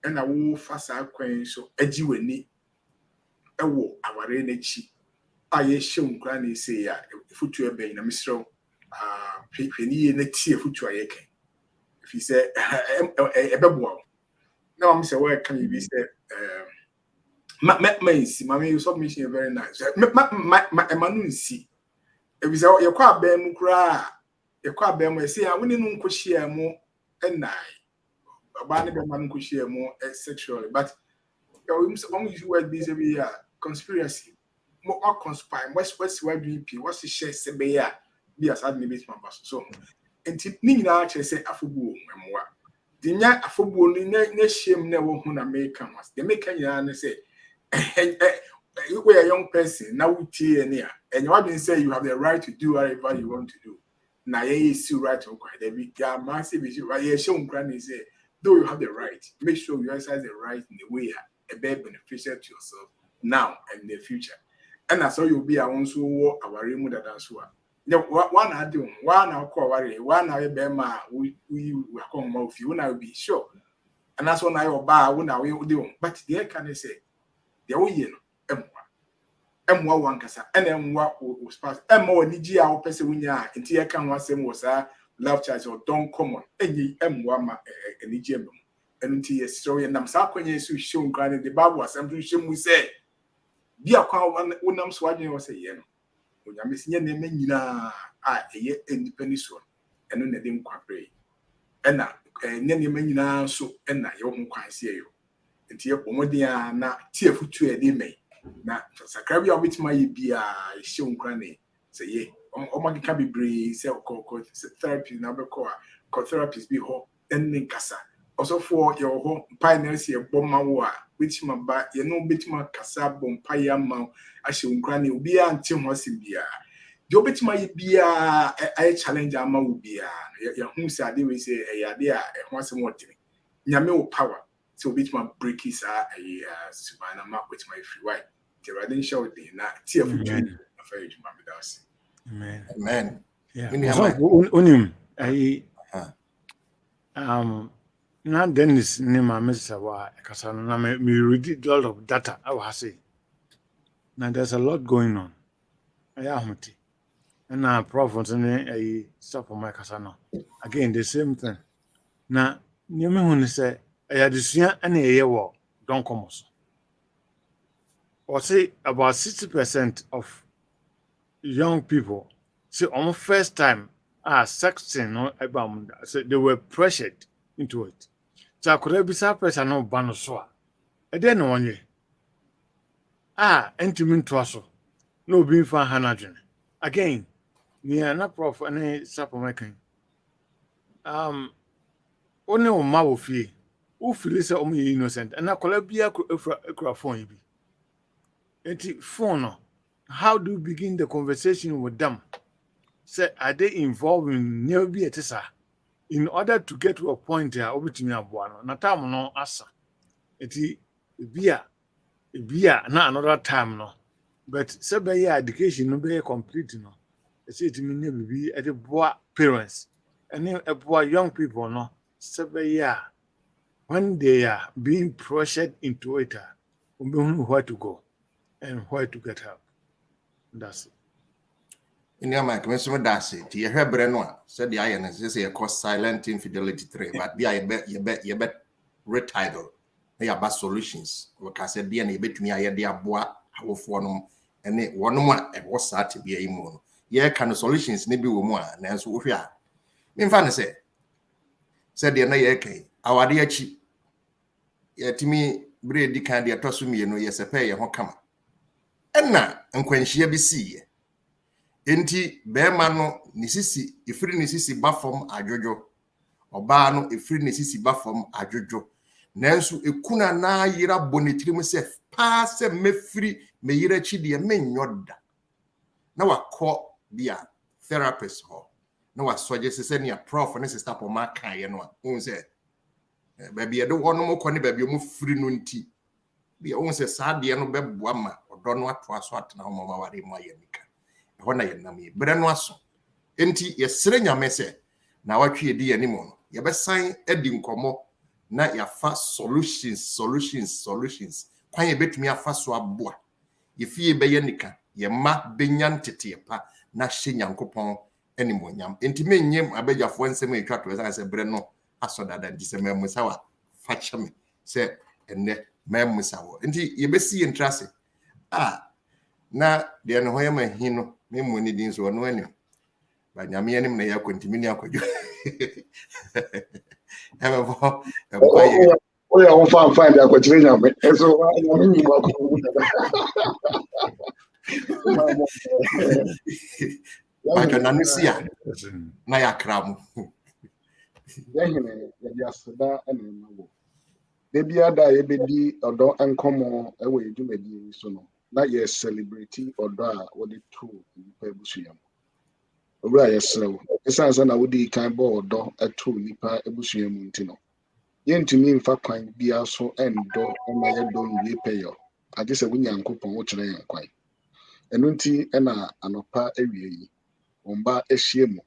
And I will fast our coin so edgy with me. A war, our energy. I show granny say, if you are being a Mr. Penny and a tear for you. If he said, a bubble. Now, I'm saying, where can you be said? Mammy, you submission very nice. My man, see. If you say, you're quite bam, cry. You're quite bam, say, I wouldn't know share more and I. About the man could share more sexually, but only you were busy with conspiracy. More conspire. What's why do you what's the share say be as admin my boss? So, and Nina actually say a football memoir. The nya a football, no shame never who American was. The American yarn say, You were a young person, now we tea and you have been say you have the right to do whatever you want to do. Now you still right to quite a big massive issue. Right here, shown granny say, though you have the right, make sure you exercise the right in the way a bit beneficial to yourself now and in the future. And that's how you'll be our own so our remote dance. One I do, one I'll call worry, one I be ma we are coming with you, now be sure. And that's when I buy when I will do. But the can say, the way M1 one kasa and M1 was passed. M1 Niji our person when ya and Tia can was same was a love child or don't common any M1 and Niji and Tia story and I'm sorry when you show granted the Bible was something we say. Be a one when I'm swallowing was a yen. When I'm missing your name, a year independent one and then they didn't quite pray. And now, Nenny Menina so and now you won't quite see you. And Tia Pomodia na Tia Futu a day. Na sakrabi a bit my be a show granny say ye o ma can be brave say therapy na be call therapist be ho en kasa also for your home pioneers here bomma wa which ma ba ye no bit ma kasa bom paya ma a show granny obi anti ho sibia the bit my be a challenge ama obi a ya hu say ade we say e ade a ho asem wotini nyame wo power so bit ma break is a subana ma with my free white the radin show the na tia futu afai juma medasi amen yeah unim na Dennis ni Maame Serwaa kasa na me read a lot of data I was say now there's a lot going on ayahoti and now Prof and stop on my kasa no again the same thing na nyame hu ni say ayadesua and yewo don't come also or say about 60% of young people say on first time sexting no about so they were pressured into it. So I could be surprised no ban so. And then one year. Intimate to no being fan hanajin. Again, near na Prof any supplementing. Only on ma wo fie. Who feel say innocent and na Colombia could phone you. Phone. How do you begin the conversation with them? Say, are they involved in nearby etisa? In order to get to a point here, obitimi abuano. Na time no asa. Eti bia na another time no. But say be your education no be complete no. Say it mean be at the boy parents and a boy young people no. Say be when they are being pressured into it, we don't know where to go and where to get help. That's it. In your mind, when someone does it, you hear Brenoa said the iron is a cause silent infidelity 3, but be I bet retitle. They are bad solutions. Like I said, DNA bet me I dear boy, how for them, and it one more and what's that to be a moon. Yeah, kind of solutions, maybe more, and as we are. In fact, said the Nayake, our dear cheap. Yet me, Brady candy a toss me, yes, a pay a come. And now, and when she be see. Enti bema no nisisi ifiri nisisi bafom adwojo oba no ifiri nisisi bafom adwojo nanso ekuna na yira bonetiri mu se pa se mefiri me yira chi de menyoda na wakọ bia therapist ho na wasoje se ne prof ne sister Pomaa kan ye no a se baby e do ho no mo kọ ne baby mu firi no nti bia se saa de no beboa ma odo no ato aso atena ho mama ware mu ayanika hona yenam bre no aso enti yesere nyame se na watwe edi animo no ye besan edi nkomo na yafa solutions kwan ye betumi afa so aboa ye fie beye nika ye ma benyan tetepa na hye nyankopon animo nyam enti menyem abegyafo nsem etwa to se bre no aso dada ndi se memusa wa fa chame se enne memusa wo enti ye besi entrase na de no hoye mahino me moni din so no anim ba nyame anim na ya kontimi ni akwadwo ebo o ya won fan de akwadwo nyame eso nyame ni ba ko ba jona nusia na ya kram ya hene ya dia soda ene mawo Debi ada ebedi odo enkomo ewe edumedi so no. Na ye celebrity odo a wodi to nipa ebusua. Owura yesrew. Esansa na wodi kan bo odo eto nipa ebusua mu ntino. Yentumi mfa kwan bia so endo na ye do nwie peyo. Ade se wunyankopon wo kire yen kwan. Enu nti na anopa ewie yi. Omba ehyiemu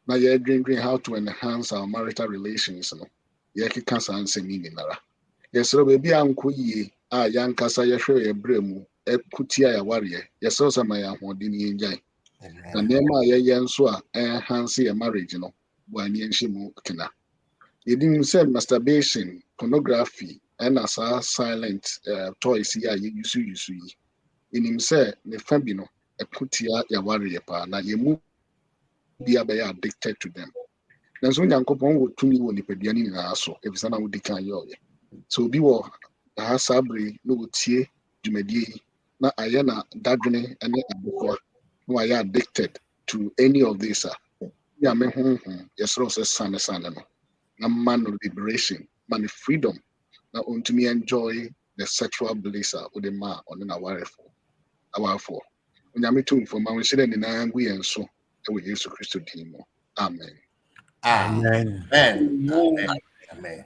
na ye dream how to enhance our marital relations no. Ye keka sanse ni nara. Yesrew bebi anko yie a yankasa ye hwe ye bremu ekutia ya ware. Yesrew sama ya hodi ni enjai. Na nema ye nso a enhance your marriage no. Bo ani enhyimu kena. Yedim say masturbation, pornography, and as silent toys here you use. Inim say ne fabi no ekutia ya warrior pa na yemu bia be addicted to them. Nanso nyankopon wo tumi wo nipaduani na aso efisa na wo dikan yo ye. So obi wo ha sabre no tie dwumadie na aye na dadwene ene abokwa no aye addicted to any of this. Ya me yesro se sane no. Na man liberation, man freedom. Na to me enjoy the sexual bliss with the man on an aware for. When you meet for my shilling in angry and so, and we use Christo Dimo. Amen. Amen. Amen. Amen.